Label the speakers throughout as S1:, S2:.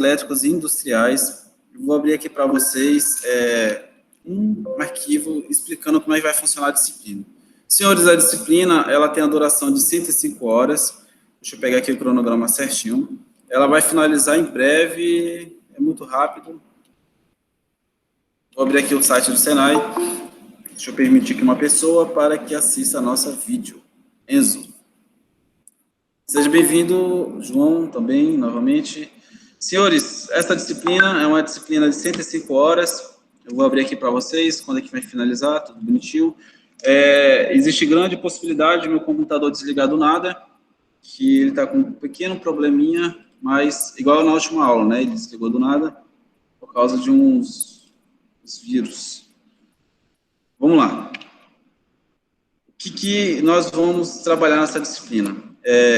S1: elétricos e industriais. Eu vou abrir aqui para vocês um arquivo explicando como é que vai funcionar a disciplina. Senhores, a disciplina, ela tem a duração de 105 horas. Deixa eu pegar aqui o cronograma certinho. Ela vai finalizar em breve, é muito rápido. Vou abrir aqui o site do Senai. Deixa eu permitir que uma pessoa para que assista a nossa vídeo. Enzo. Seja bem-vindo, João, também, novamente. Senhores, essa disciplina é uma disciplina de 105 horas. Eu vou abrir aqui para vocês, quando é que vai finalizar, tudo bonitinho. Existe grande possibilidade de meu computador desligar do nada, que ele está com um pequeno probleminha, mas igual na última aula, né? Ele desligou do nada por causa de uns vírus. Vamos lá. O que nós vamos trabalhar nessa disciplina?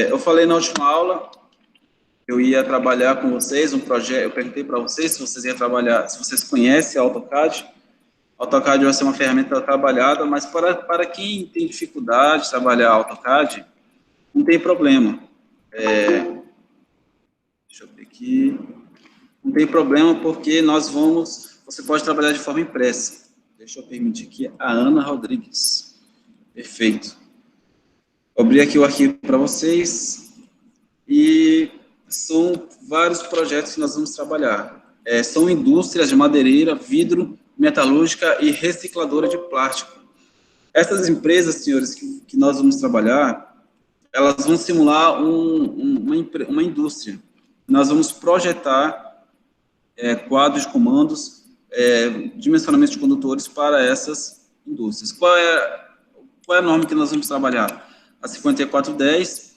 S1: Eu falei na última aula, eu ia trabalhar com vocês um projeto, eu perguntei para vocês se vocês iam trabalhar, se vocês conhecem a AutoCAD. AutoCAD vai ser uma ferramenta trabalhada, mas para quem tem dificuldade de trabalhar AutoCAD, não tem problema. Deixa eu ver aqui. Não tem problema porque você pode trabalhar de forma impressa. Deixa eu permitir aqui a Ana Rodrigues. Perfeito. Vou abrir aqui o arquivo para vocês. E são vários projetos que nós vamos trabalhar. São indústrias de madeireira, vidro, metalúrgica e recicladora de plástico. Essas empresas, senhores, que nós vamos trabalhar, elas vão simular uma indústria. Nós vamos projetar quadros de comandos, dimensionamento de condutores para essas indústrias. Qual é a norma que nós vamos trabalhar? A 5410,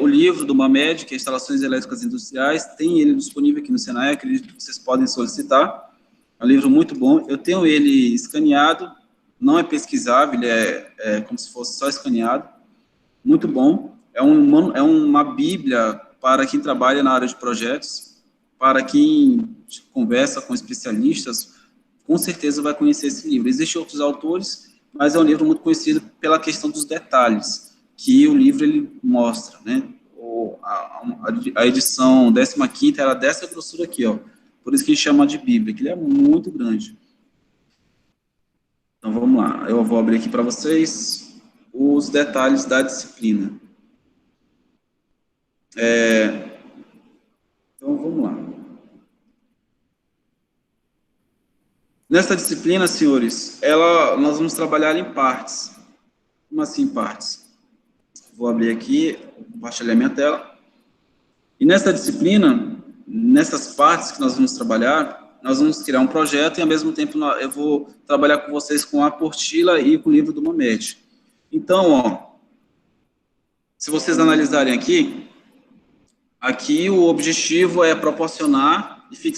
S1: o livro do MAMED, que é Instalações Elétricas Industriais, tem ele disponível aqui no Senai, acredito que vocês podem solicitar. É um livro muito bom. Eu tenho ele escaneado, não é pesquisável, ele é como se fosse só escaneado. Muito bom. É uma bíblia para quem trabalha na área de projetos, para quem conversa com especialistas, com certeza vai conhecer esse livro. Existem outros autores, mas é um livro muito conhecido pela questão dos detalhes que o livro ele mostra, né? A edição 15ª era dessa grossura aqui, ó. Por isso que a gente chama de Bíblia, que ele é muito grande. Então, vamos lá. Eu vou abrir aqui para vocês os detalhes da disciplina. Então, vamos lá. Nessa disciplina, senhores, nós vamos trabalhar em partes. Como assim partes? Vou abrir aqui, compartilhar minha tela. E nessa disciplina, nessas partes que nós vamos trabalhar, nós vamos criar um projeto e, ao mesmo tempo, eu vou trabalhar com vocês com a apostila e com o livro do MAMED. Então, ó, se vocês analisarem aqui o objetivo é proporcionar e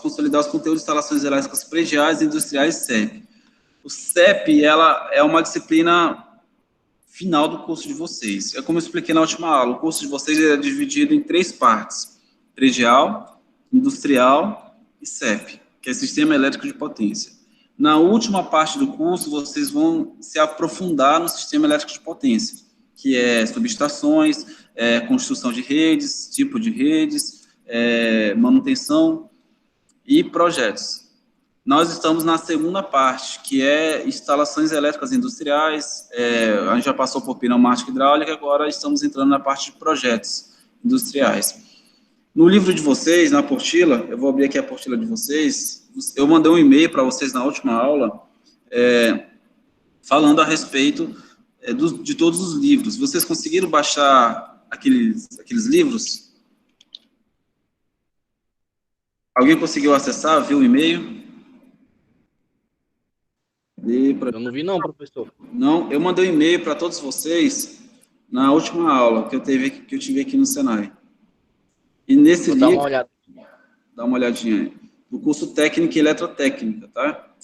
S1: consolidar os conteúdos de instalações elétricas prediais, industriais e CEP. O CEP, ela é uma disciplina final do curso de vocês. É como eu expliquei na última aula, o curso de vocês é dividido em 3 partes: predial, industrial e CEP, que é Sistema Elétrico de Potência. Na última parte do curso, vocês vão se aprofundar no Sistema Elétrico de Potência, que é subestações, construção de redes, tipo de redes, manutenção e projetos. Nós estamos na segunda parte, que é instalações elétricas industriais, a gente já passou por pneumática hidráulica, agora estamos entrando na parte de projetos industriais. No livro de vocês, na apostila, eu vou abrir aqui a apostila de vocês, eu mandei um e-mail para vocês na última aula, falando a respeito de todos os livros. Vocês conseguiram baixar aqueles livros? Alguém conseguiu acessar, viu o e-mail?
S2: Eu não vi não, professor.
S1: Não, eu mandei um e-mail para todos vocês na última aula que eu tive aqui no Senai. E nesse livro... Dá uma olhadinha aí. Do curso Técnica e Eletrotécnica, tá?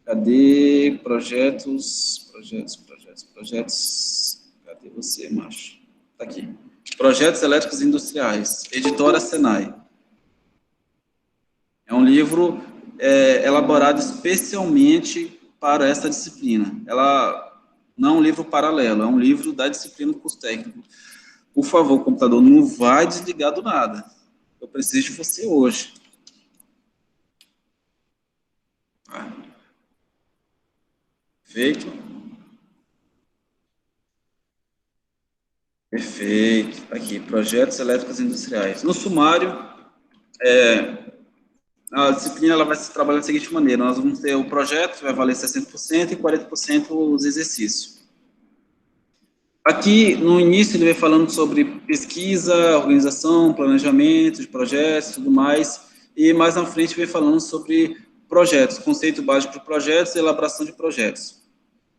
S1: Cadê projetos? Cadê você, macho? Tá aqui. Projetos Elétricos Industriais, editora Senai. É um livro elaborado especialmente para essa disciplina. Ela não é um livro paralelo, é um livro da disciplina do curso técnico. Por favor, computador, não vai desligar do nada. Eu preciso de você hoje. Tá? Perfeito? Perfeito. Aqui, projetos elétricos industriais. No sumário, a disciplina ela vai se trabalhar da seguinte maneira: nós vamos ter o projeto, que vai valer 60% e 40% os exercícios. Aqui, no início, ele vem falando sobre pesquisa, organização, planejamento de projetos e tudo mais, e mais na frente vem falando sobre projetos, conceito básico de projetos e elaboração de projetos.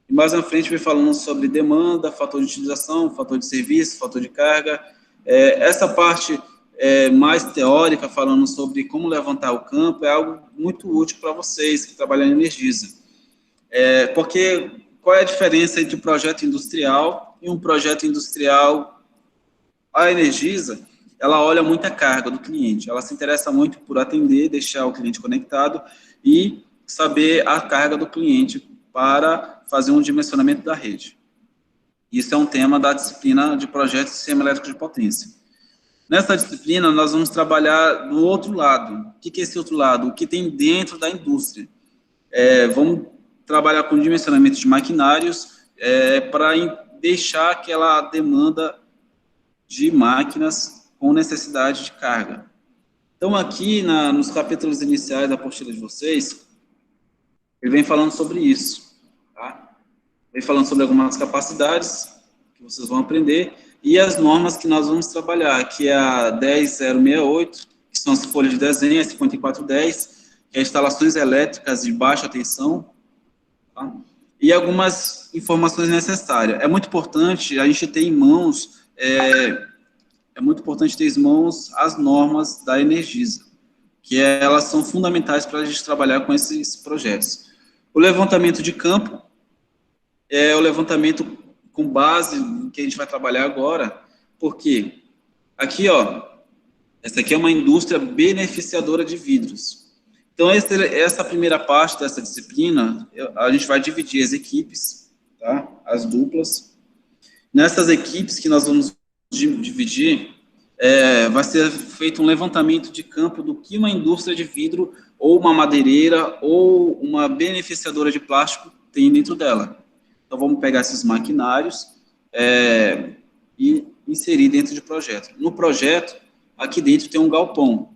S1: E mais na frente vem falando sobre demanda, fator de utilização, fator de serviço, fator de carga. Essa parte mais teórica, falando sobre como levantar o campo, é algo muito útil para vocês que trabalham em Energisa. Porque qual é a diferença entre um projeto industrial e um projeto industrial? A Energisa, ela olha muito a carga do cliente, ela se interessa muito por atender, deixar o cliente conectado e saber a carga do cliente para fazer um dimensionamento da rede. Isso é um tema da disciplina de projetos de sistema elétrico de potência. Nessa disciplina, nós vamos trabalhar do outro lado. O que é esse outro lado? O que tem dentro da indústria. Vamos trabalhar com dimensionamento de maquinários para deixar aquela demanda de máquinas com necessidade de carga. Então, aqui nos capítulos iniciais da apostila de vocês, ele vem falando sobre isso. Tá? Vem falando sobre algumas capacidades que vocês vão aprender e as normas que nós vamos trabalhar, que é a 10068, que são as folhas de desenho, a 5410, que é instalações elétricas de baixa tensão, tá? E algumas informações necessárias. É muito importante a gente ter em mãos, as normas da Energisa, que elas são fundamentais para a gente trabalhar com esses projetos. O levantamento de campo é o levantamento com base no que a gente vai trabalhar agora, porque aqui, essa aqui é uma indústria beneficiadora de vidros. Então, essa primeira parte dessa disciplina, a gente vai dividir as equipes, tá? As duplas. Nessas equipes que nós vamos dividir, vai ser feito um levantamento de campo do que uma indústria de vidro, ou uma madeireira, ou uma beneficiadora de plástico tem dentro dela. Então, vamos pegar esses maquinários e inserir dentro do projeto. No projeto, aqui dentro tem um galpão.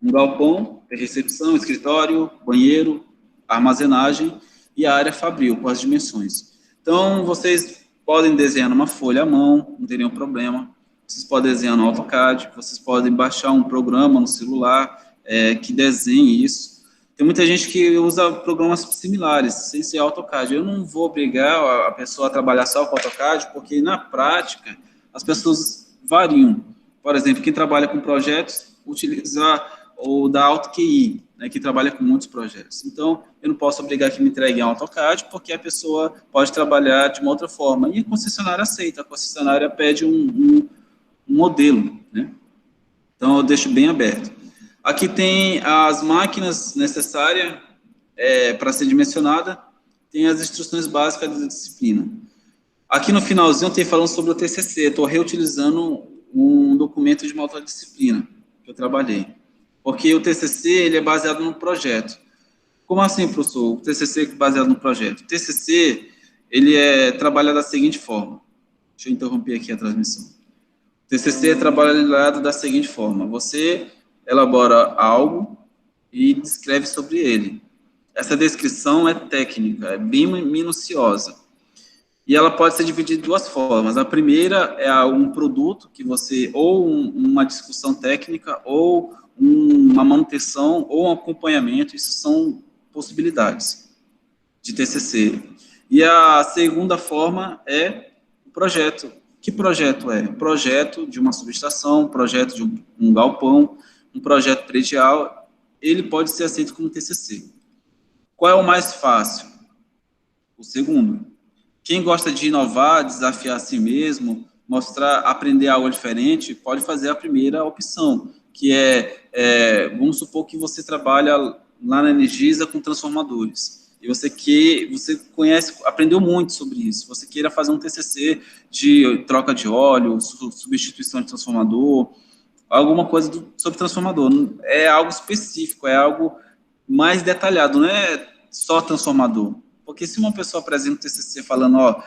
S1: Um galpão de recepção, escritório, banheiro, armazenagem e a área fabril, com as dimensões. Então, vocês podem desenhar numa folha à mão, não tem nenhum problema. Vocês podem desenhar no AutoCAD, vocês podem baixar um programa no celular que desenhe isso. Tem muita gente que usa programas similares, sem ser AutoCAD. Eu não vou obrigar a pessoa a trabalhar só com AutoCAD, porque na prática as pessoas variam. Por exemplo, quem trabalha com projetos utiliza o da AutoQI, né, que trabalha com muitos projetos. Então, eu não posso obrigar que me entreguem AutoCAD, porque a pessoa pode trabalhar de uma outra forma. E a concessionária aceita, a concessionária pede um modelo, né? Então, eu deixo bem aberto. Aqui tem as máquinas necessárias para ser dimensionada, tem as instruções básicas da disciplina. Aqui no finalzinho tem falando sobre o TCC, estou reutilizando um documento de uma outra disciplina que eu trabalhei. Porque o TCC, ele é baseado no projeto. Como assim, professor? O TCC é baseado no projeto? O TCC, ele trabalha da seguinte forma. Deixa eu interromper aqui a transmissão. O TCC é trabalhado da seguinte forma. Você elabora algo e descreve sobre ele. Essa descrição é técnica, é bem minuciosa. E ela pode ser dividida de duas formas. A primeira é um produto que você, ou uma discussão técnica, ou uma manutenção, ou um acompanhamento. Isso são possibilidades de TCC. E a segunda forma é o projeto. Que projeto é? Projeto de uma subestação, projeto de um galpão, um projeto predial, ele pode ser aceito como TCC. Qual é o mais fácil? O segundo. Quem gosta de inovar, desafiar a si mesmo, aprender algo diferente, pode fazer a primeira opção, que vamos supor que você trabalha lá na Energisa com transformadores, e você aprendeu muito sobre isso, você queira fazer um TCC de troca de óleo, substituição de transformador, alguma coisa sobre transformador. É algo específico, é algo mais detalhado, não é só transformador. Porque se uma pessoa apresenta um TCC falando,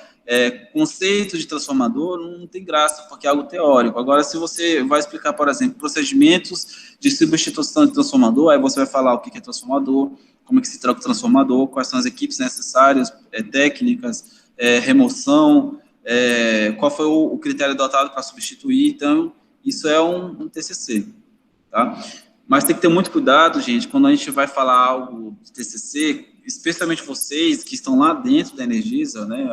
S1: conceito de transformador, não tem graça, porque é algo teórico. Agora, se você vai explicar, por exemplo, procedimentos de substituição de transformador, aí você vai falar o que é transformador, como é que se troca o transformador, quais são as equipes necessárias, técnicas, remoção, qual foi o critério adotado para substituir. Então, isso é um TCC, tá? Mas tem que ter muito cuidado, gente, quando a gente vai falar algo de TCC, especialmente vocês que estão lá dentro da Energisa, né?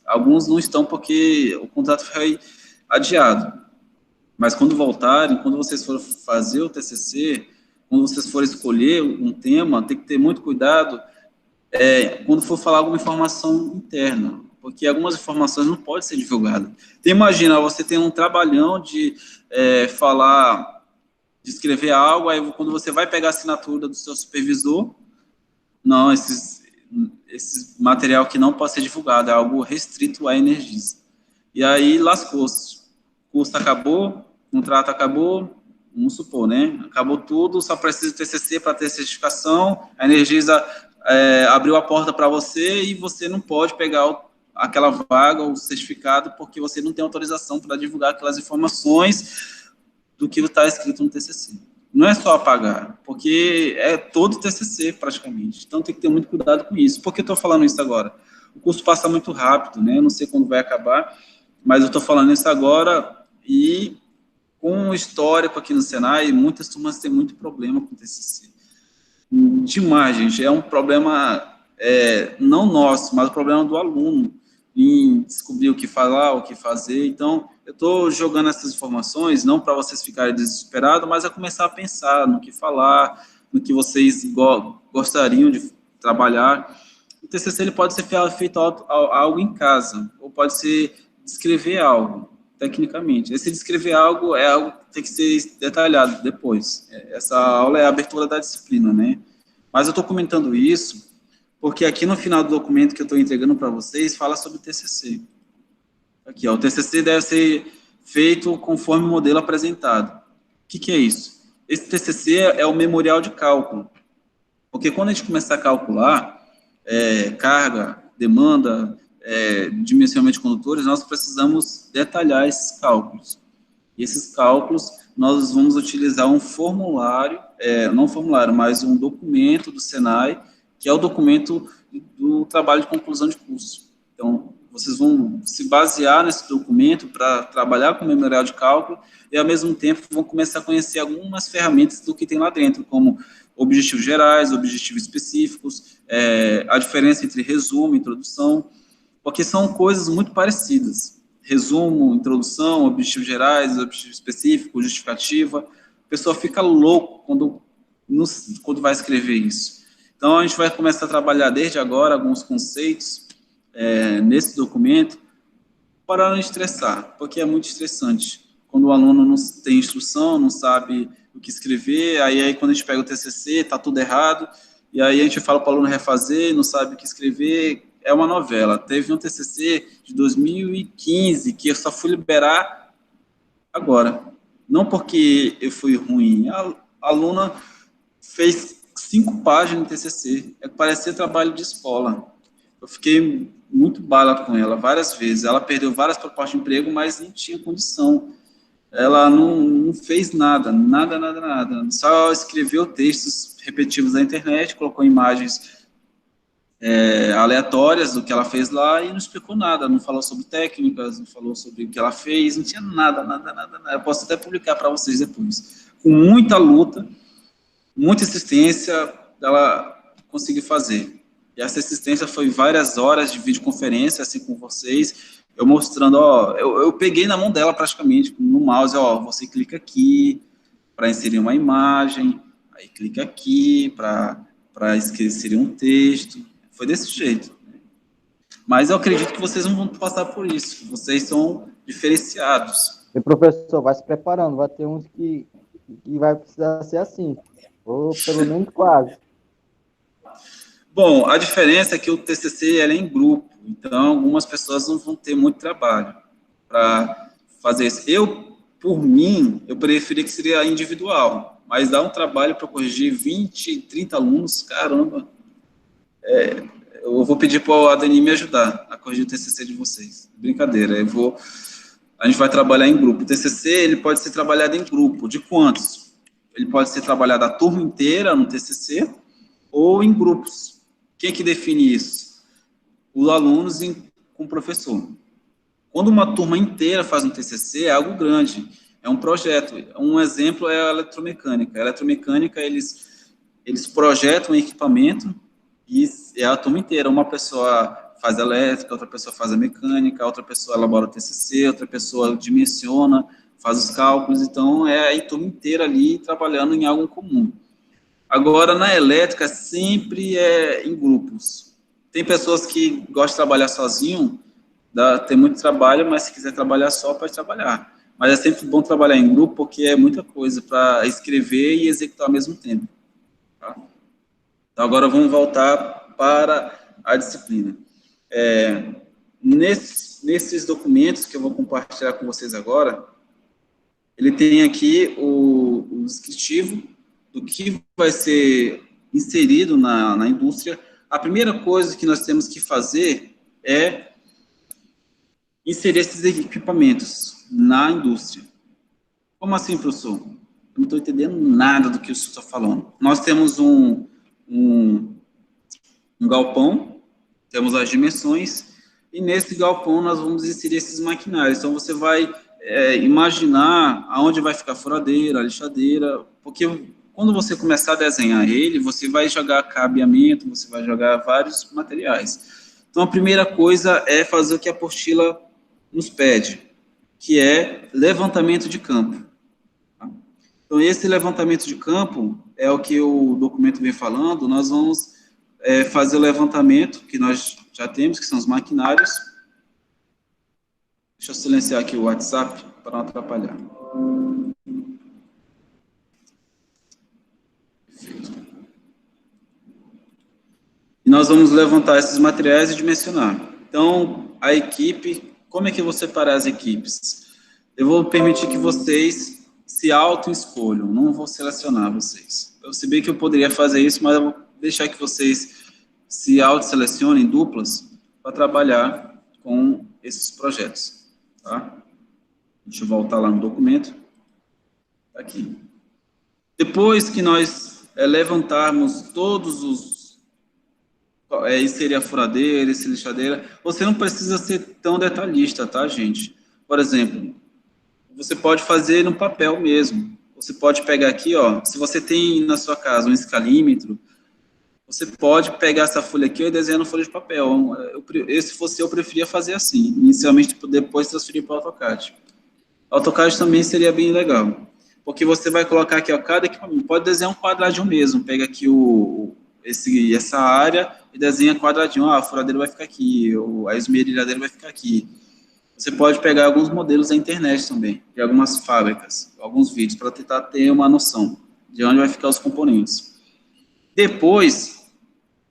S1: Alguns não estão porque o contrato foi adiado. Mas quando voltarem, quando vocês forem fazer o TCC, quando vocês forem escolher um tema, tem que ter muito cuidado quando for falar alguma informação interna, porque algumas informações não podem ser divulgadas. Então, imagina, você tem um trabalhão de falar, de escrever algo, aí quando você vai pegar a assinatura do seu supervisor, não, esse material que não pode ser divulgado, é algo restrito à Energisa. E aí lascou-se. O curso acabou, o contrato acabou, vamos supor, né? Acabou tudo, só precisa de TCC para ter certificação, a Energisa abriu a porta para você e você não pode pegar aquela vaga ou certificado porque você não tem autorização para divulgar aquelas informações do que está escrito no TCC. Não é só apagar, porque é todo TCC praticamente. Então tem que ter muito cuidado com isso. Por que eu estou falando isso agora? O curso passa muito rápido, né? Eu não sei quando vai acabar, mas eu estou falando isso agora e com o histórico aqui no Senai, muitas turmas têm muito problema com o TCC. Demais, gente. É um problema não nosso, mas o problema do aluno em descobrir o que falar, o que fazer. Então, eu estou jogando essas informações não para vocês ficarem desesperados, mas a começar a pensar no que falar, no que vocês gostariam de trabalhar. O TCC ele pode ser feito algo em casa, ou pode ser descrever algo, tecnicamente. Esse descrever algo é algo que tem que ser detalhado depois. Essa aula é a abertura da disciplina, né? Mas eu estou comentando isso porque aqui no final do documento que eu estou entregando para vocês, fala sobre o TCC. Aqui, ó, o TCC deve ser feito conforme o modelo apresentado. O que é isso? Esse TCC é o memorial de cálculo. Porque quando a gente começar a calcular carga, demanda, dimensionamento de condutores, nós precisamos detalhar esses cálculos. E esses cálculos, nós vamos utilizar um formulário, não um formulário, mas um documento do Senai, que é o documento do trabalho de conclusão de curso. Então, vocês vão se basear nesse documento para trabalhar com o memorial de cálculo e, ao mesmo tempo, vão começar a conhecer algumas ferramentas do que tem lá dentro, como objetivos gerais, objetivos específicos, a diferença entre resumo e introdução, porque são coisas muito parecidas. Resumo, introdução, objetivos gerais, objetivo específico, justificativa. A pessoa fica louco quando vai escrever isso. Então, a gente vai começar a trabalhar desde agora alguns conceitos nesse documento para não estressar, porque é muito estressante. Quando o aluno não tem instrução, não sabe o que escrever, aí quando a gente pega o TCC, está tudo errado, e aí a gente fala para o aluno refazer, não sabe o que escrever, é uma novela. Teve um TCC de 2015 que eu só fui liberar agora. Não porque eu fui ruim, a aluna fez 5 páginas no TCC, parecia trabalho de escola. Eu fiquei muito bala com ela várias vezes. Ela perdeu várias propostas de emprego, mas não tinha condição. Ela não fez nada. Só escreveu textos repetitivos na internet, colocou imagens aleatórias do que ela fez lá e não explicou nada. Não falou sobre técnicas, não falou sobre o que ela fez, não tinha nada. Eu posso até publicar para vocês depois. Com muita luta, muita insistência, ela conseguiu fazer. E essa assistência foi várias horas de videoconferência, assim, com vocês, eu mostrando, eu peguei na mão dela praticamente, no mouse, você clica aqui para inserir uma imagem, aí clica aqui para inserir um texto, foi desse jeito. Mas eu acredito que vocês não vão passar por isso, vocês são diferenciados.
S3: E professor, vai se preparando, vai ter uns que vai precisar ser assim, ou pelo menos quase.
S1: Bom, a diferença é que o TCC é em grupo, então algumas pessoas não vão ter muito trabalho para fazer isso. Eu, por mim, eu preferia que seria individual, mas dá um trabalho para corrigir 20, 30 alunos, caramba. Eu vou pedir para o Adeni me ajudar a corrigir o TCC de vocês. Brincadeira, a gente vai trabalhar em grupo. O TCC, ele pode ser trabalhado em grupo. De quantos? Ele pode ser trabalhado a turma inteira no TCC ou em grupos. Quem que define isso? Os alunos com o professor. Quando uma turma inteira faz um TCC, é algo grande, é um projeto. Um exemplo é a eletromecânica. A eletromecânica, eles projetam um equipamento e é a turma inteira. Uma pessoa faz a elétrica, outra pessoa faz a mecânica, outra pessoa elabora o TCC, outra pessoa dimensiona, faz os cálculos. Então, é a turma inteira ali trabalhando em algo comum. Agora, na elétrica, sempre é em grupos. Tem pessoas que gostam de trabalhar sozinho, tem muito trabalho, mas se quiser trabalhar só, pode trabalhar. Mas é sempre bom trabalhar em grupo, porque é muita coisa para escrever e executar ao mesmo tempo. Tá? Então, agora vamos voltar para a disciplina. Nesses documentos que eu vou compartilhar com vocês agora, ele tem aqui o descritivo do que vai ser inserido na indústria. A primeira coisa que nós temos que fazer é inserir esses equipamentos na indústria. Como assim, professor? Eu não estou entendendo nada do que o senhor está falando. Nós temos um galpão, temos as dimensões, e nesse galpão nós vamos inserir esses maquinários. Então, você vai imaginar aonde vai ficar a furadeira, a lixadeira, porque quando você começar a desenhar ele, você vai jogar cabeamento, você vai jogar vários materiais. Então, a primeira coisa é fazer o que a apostila nos pede, que é levantamento de campo. Tá? Então, esse levantamento de campo é o que o documento vem falando. Nós vamos fazer o levantamento, que nós já temos, que são os maquinários. Deixa eu silenciar aqui o WhatsApp, para não atrapalhar. Perfeito. E nós vamos levantar esses materiais e dimensionar. Então, a equipe, como é que eu vou separar as equipes? Eu vou permitir que vocês se auto-escolham, não vou selecionar vocês. Eu sei bem que eu poderia fazer isso, mas eu vou deixar que vocês se auto-selecionem duplas para trabalhar com esses projetos. Tá? Deixa eu voltar lá no documento. Tá aqui. Depois que nós levantarmos todos os... inserir a furadeira, inserir a lixadeira, você não precisa ser tão detalhista, tá, gente? Por exemplo, você pode fazer no papel mesmo. Você pode pegar aqui, ó, se você tem na sua casa um escalímetro, você pode pegar essa folha aqui e desenhar na folha de papel. Se fosse eu, preferia fazer assim, inicialmente, depois transferir para o AutoCAD. O AutoCAD também seria bem legal, porque você vai colocar aqui, ó, cada equipamento, pode desenhar um quadradinho mesmo, pega aqui essa área e desenha quadradinho, a furadeira vai ficar aqui, a esmerilhadeira vai ficar aqui. Você pode pegar alguns modelos da internet também, de algumas fábricas, alguns vídeos, para tentar ter uma noção de onde vai ficar os componentes. Depois,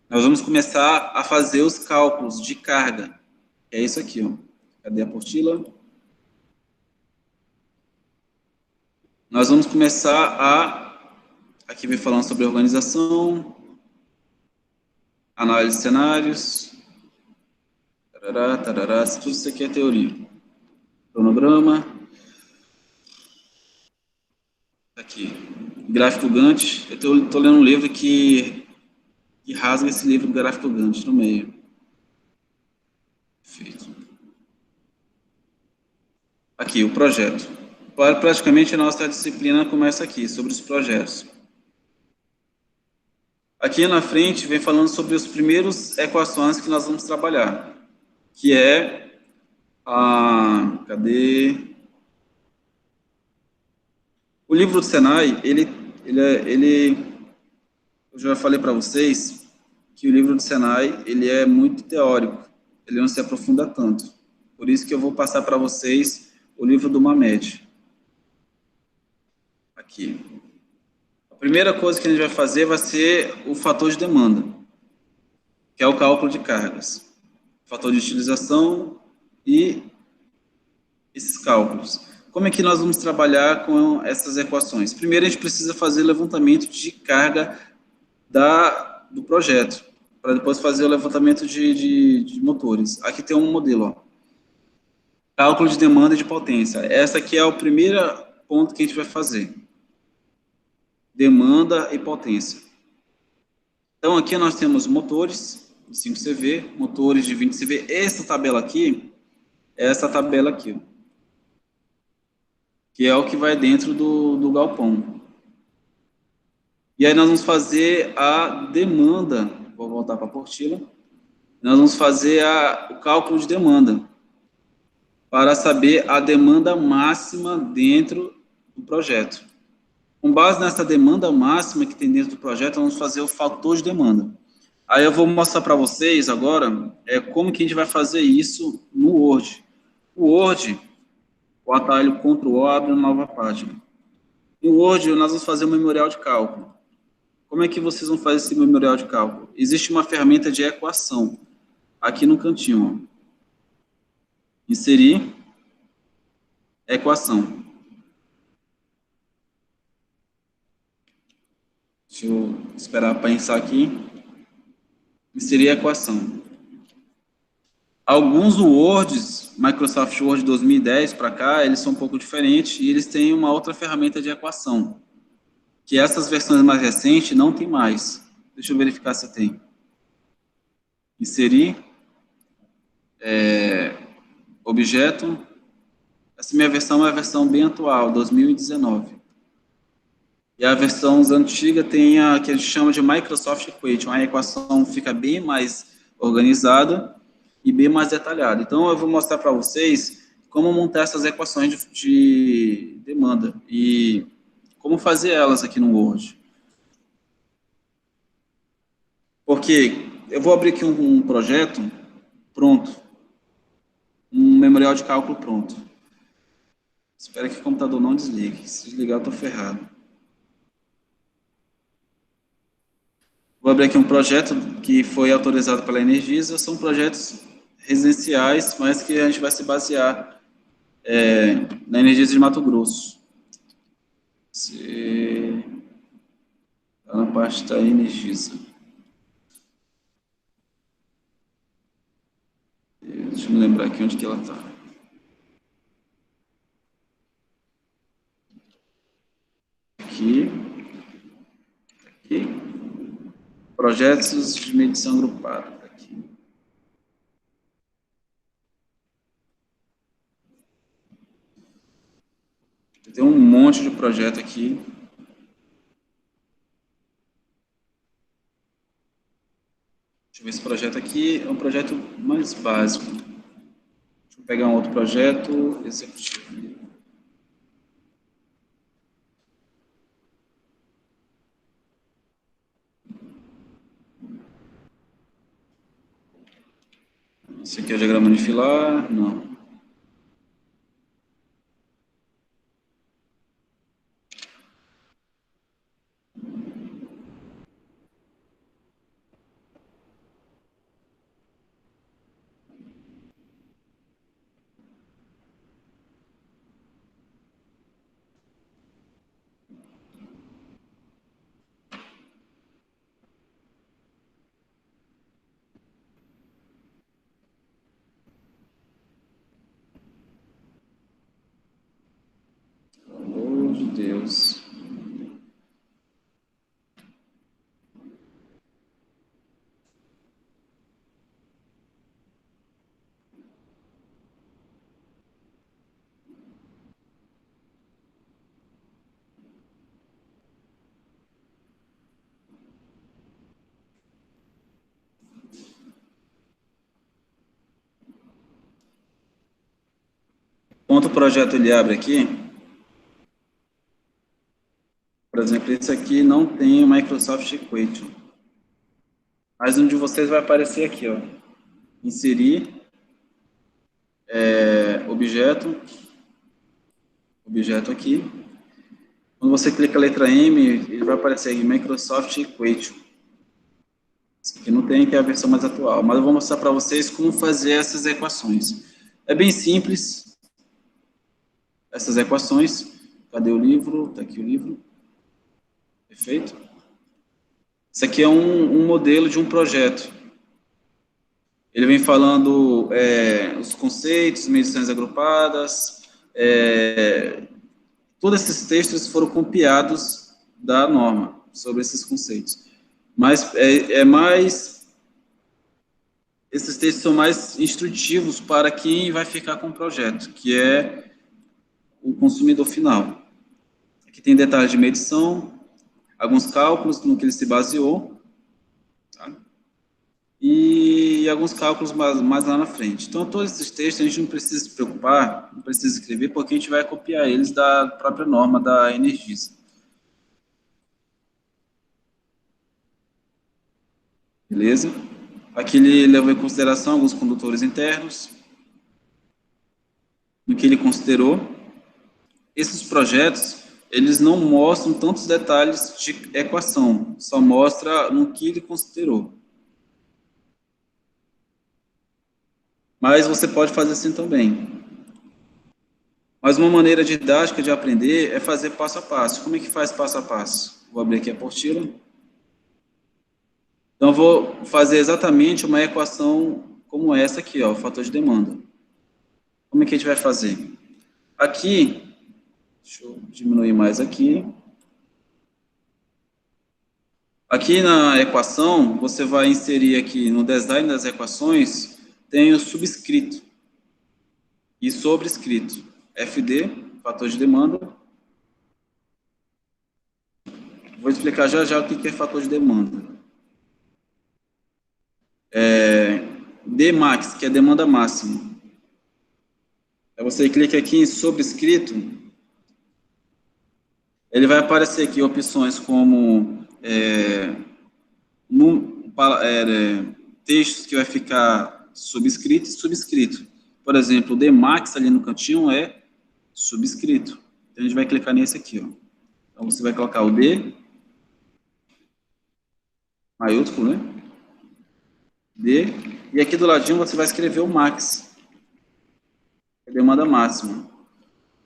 S1: nós vamos começar a fazer os cálculos de carga. É isso aqui, ó. Cadê a apostila? Nós vamos começar aqui vem falando sobre organização, análise de cenários, tarará, tarará, tudo isso aqui é teoria. Cronograma. Aqui, gráfico Gantt. Eu estou lendo um livro que rasga esse livro do gráfico Gantt no meio. Perfeito. Aqui, o projeto. Praticamente a nossa disciplina começa aqui, sobre os projetos. Aqui na frente vem falando sobre as primeiras equações que nós vamos trabalhar, que é cadê? O livro do Senai, eu já falei para vocês que o livro do Senai, ele é muito teórico, ele não se aprofunda tanto. Por isso que eu vou passar para vocês o livro do Mamed. Aqui. A primeira coisa que a gente vai fazer vai ser o fator de demanda, que é o cálculo de cargas. Fator de utilização e esses cálculos. como é que nós vamos trabalhar com essas equações? Primeiro, a gente precisa fazer o levantamento de carga do projeto, para depois fazer o levantamento de motores. Aqui tem um modelo, ó. Cálculo de demanda e de potência. Essa aqui é o primeiro ponto que a gente vai fazer. Demanda e potência. Então, aqui nós temos motores de 5 CV, motores de 20 CV. Essa tabela aqui, ó, que é o que vai dentro do galpão. E aí nós vamos fazer a demanda, vou voltar para a apostila, nós vamos fazer o cálculo de demanda, para saber a demanda máxima dentro do projeto. Com base nessa demanda máxima que tem dentro do projeto, vamos fazer o fator de demanda. Aí eu vou mostrar para vocês agora como que a gente vai fazer isso no Word. O Word, o atalho Ctrl+O abre uma nova página. No Word, nós vamos fazer um memorial de cálculo. Como é que vocês vão fazer esse memorial de cálculo? Existe uma ferramenta de equação, aqui no cantinho. Ó. Inserir, equação. Deixa eu esperar pensar aqui. Inserir equação. Alguns Words, Microsoft Word 2010 para cá, eles são um pouco diferentes e eles têm uma outra ferramenta de equação, que essas versões mais recentes não tem mais. Deixa eu verificar se tem. Inserir, objeto. Essa minha versão é a versão bem atual, 2019. E a versão antiga tem a que a gente chama de Microsoft Equation. A equação fica bem mais organizada e bem mais detalhada. Então, eu vou mostrar para vocês como montar essas equações de demanda e como fazer elas aqui no Word. Porque eu vou abrir aqui um projeto pronto, um memorial de cálculo pronto. Espero que o computador não desligue. Se desligar, eu estou ferrado. Vou abrir aqui um projeto que foi autorizado pela Energisa. São projetos residenciais, mas que a gente vai se basear na Energisa de Mato Grosso. Está na parte da Energisa. Deixa eu me lembrar aqui onde que ela está. Aqui. Projetos de medição agrupada. Aqui. Tem um monte de projeto aqui. Deixa eu ver esse projeto aqui. É um projeto mais básico. Deixa eu pegar um outro projeto executivo. Esse aqui é o diagrama de filar? Não. Pelo amor de Deus. Quanto o projeto ele abre aqui, por exemplo, esse aqui não tem o Microsoft Equation. Mas um de vocês vai aparecer aqui, ó. Inserir, objeto aqui. Quando você clica a letra M, ele vai aparecer aí Microsoft Equation. Esse aqui não tem, que é a versão mais atual. Mas eu vou mostrar para vocês como fazer essas equações. É bem simples. essas equações. Cadê o livro? Está aqui o livro. Perfeito? Isso aqui é um modelo de um projeto. Ele vem falando os conceitos, medições agrupadas, todos esses textos foram copiados da norma sobre esses conceitos. Mas esses textos são mais instrutivos para quem vai ficar com o projeto, que é o consumidor final. Aqui tem detalhes de medição, alguns cálculos no que ele se baseou, tá? E alguns cálculos mais lá na frente. Então, todos esses textos a gente não precisa se preocupar, não precisa escrever, porque a gente vai copiar eles da própria norma da Energisa. Beleza? Aqui ele levou em consideração alguns condutores internos, no que ele considerou. Esses projetos, eles não mostram tantos detalhes de equação, só mostra no que ele considerou. Mas você pode fazer assim também. Mas uma maneira didática de aprender é fazer passo a passo. Como é que faz passo a passo? Vou abrir aqui a apostila. Então, eu vou fazer exatamente uma equação como essa aqui, ó, o fator de demanda. Como é que a gente vai fazer? Aqui, deixa eu diminuir mais aqui. Aqui na equação, você vai inserir aqui no design das equações, tem o subscrito e sobrescrito. FD, fator de demanda. Vou explicar já o que é fator de demanda. Dmax, que é demanda máxima. Aí você clica aqui em sobrescrito, ele vai aparecer aqui opções como textos que vai ficar subscrito e subscrito. Por exemplo, o Dmax ali no cantinho é subscrito. Então, a gente vai clicar nesse aqui, ó. Então, você vai colocar o D, maiúsculo, né? D, e aqui do ladinho você vai escrever o max, a demanda máxima.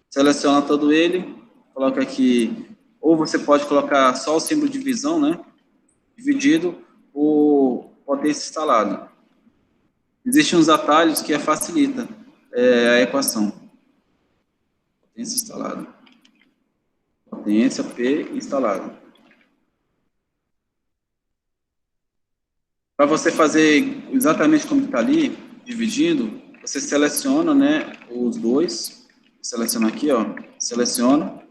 S1: Seleciona todo ele, coloca aqui, ou você pode colocar só o símbolo de divisão, né? Dividido por potência instalada. Existem uns atalhos que facilita a equação. Potência instalada. Potência P instalada. Para você fazer exatamente como está ali, dividindo, você seleciona, né, os dois. Seleciona aqui, ó. Seleciona.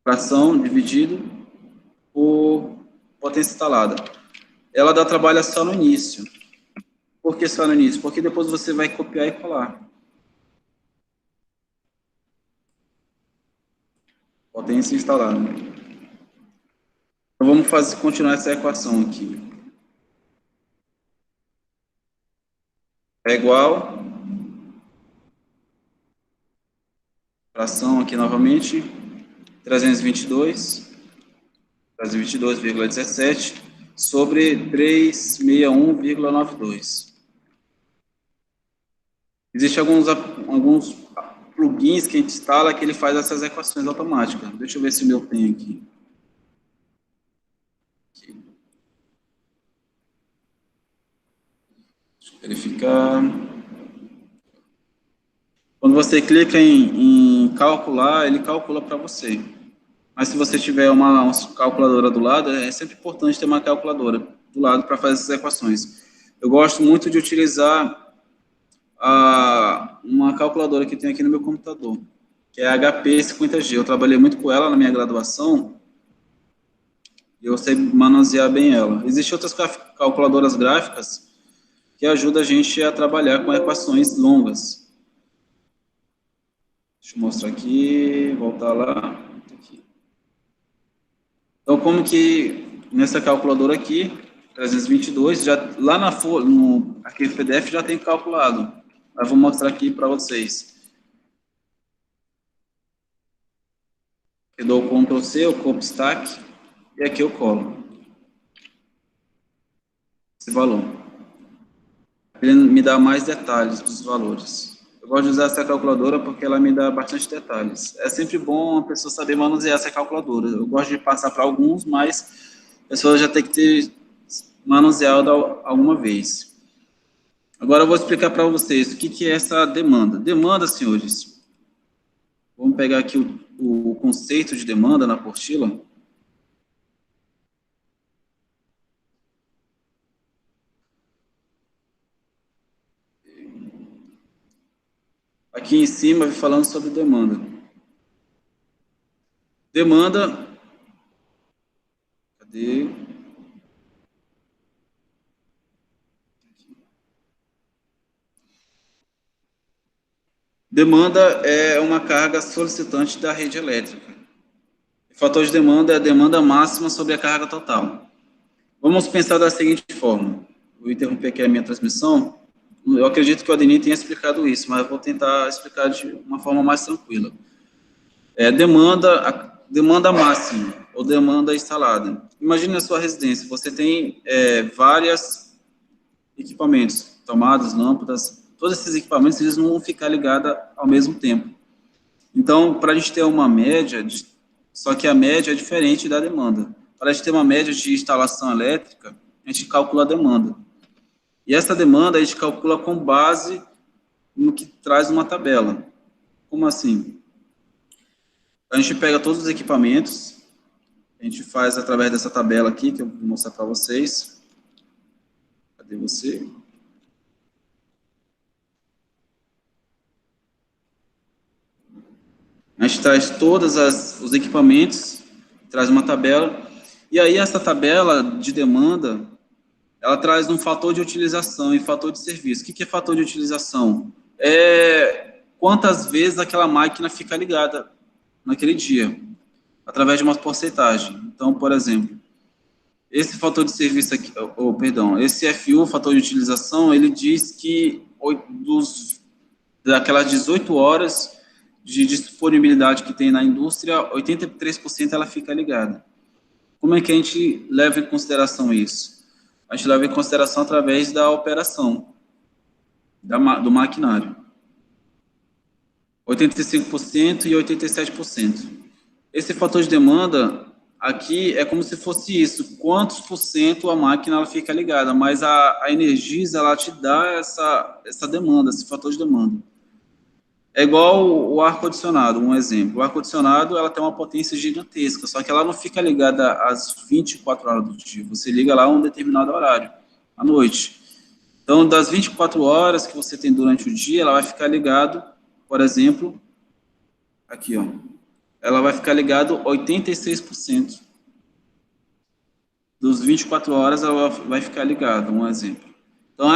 S1: Fração dividido por potência instalada. Ela dá trabalho só no início. Por que só no início? Porque depois você vai copiar e colar. Potência instalada. Então, vamos continuar essa equação aqui. É igual. Fração aqui novamente. 322,17 sobre 361,92. Existem alguns plugins que a gente instala que ele faz essas equações automáticas. Deixa eu ver se o meu tem aqui. Deixa eu verificar. Quando você clica em calcular, ele calcula para você. Mas se você tiver uma calculadora do lado, é sempre importante ter uma calculadora do lado para fazer essas equações. Eu gosto muito de utilizar uma calculadora que tem aqui no meu computador, que é a HP 50G. Eu trabalhei muito com ela na minha graduação e eu sei manusear bem ela. Existem outras calculadoras gráficas que ajudam a gente a trabalhar com equações longas. Deixa eu mostrar aqui, voltar lá. Aqui. Então, como que nessa calculadora aqui, 322, já, lá aqui no PDF já tem calculado. Mas vou mostrar aqui para vocês. Eu dou o Ctrl C, eu copio stack, e aqui eu colo esse valor. Ele me dá mais detalhes dos valores. Eu gosto de usar essa calculadora porque ela me dá bastante detalhes. É sempre bom a pessoa saber manusear essa calculadora. Eu gosto de passar para alguns, mas a pessoa já tem que ter manuseado alguma vez. Agora eu vou explicar para vocês o que é essa demanda. Demanda, senhores, vamos pegar aqui o conceito de demanda na apostila. Aqui em cima, falando sobre demanda. Demanda, cadê? Demanda é uma carga solicitante da rede elétrica. O fator de demanda é a demanda máxima sobre a carga total. Vamos pensar da seguinte forma. Vou interromper aqui a minha transmissão. Eu acredito que o Ademir tenha explicado isso, mas eu vou tentar explicar de uma forma mais tranquila. Demanda máxima, ou demanda instalada. Imagine a sua residência, você tem vários equipamentos, tomadas, lâmpadas, todos esses equipamentos, eles não vão ficar ligados ao mesmo tempo. Então, para a gente ter uma média, só que a média é diferente da demanda. Para a gente ter uma média de instalação elétrica, a gente calcula a demanda. E essa demanda a gente calcula com base no que traz uma tabela. Como assim? A gente pega todos os equipamentos, a gente faz através dessa tabela aqui, que eu vou mostrar para vocês. Cadê você? A gente traz todos os equipamentos, traz uma tabela, e aí essa tabela de demanda, ela traz um fator de utilização e fator de serviço. O que é fator de utilização? É quantas vezes aquela máquina fica ligada naquele dia, através de uma porcentagem. Então, por exemplo, esse fator de serviço aqui, esse FU, fator de utilização, ele diz que daquelas 18 horas de disponibilidade que tem na indústria, 83% ela fica ligada. Como é que a gente leva em consideração isso? A gente leva em consideração através da operação do maquinário. 85% e 87%. Esse fator de demanda aqui é como se fosse isso, quantos por cento a máquina ela fica ligada, mas a Energisa, ela te dá essa demanda, esse fator de demanda. É igual o ar-condicionado, um exemplo. O ar-condicionado, ela tem uma potência gigantesca, só que ela não fica ligada às 24 horas do dia, você liga lá a um determinado horário, à noite. Então, das 24 horas que você tem durante o dia, ela vai ficar ligado, por exemplo, aqui, ó, ela vai ficar ligado 86%. Dos 24 horas, ela vai ficar ligada, um exemplo. Então,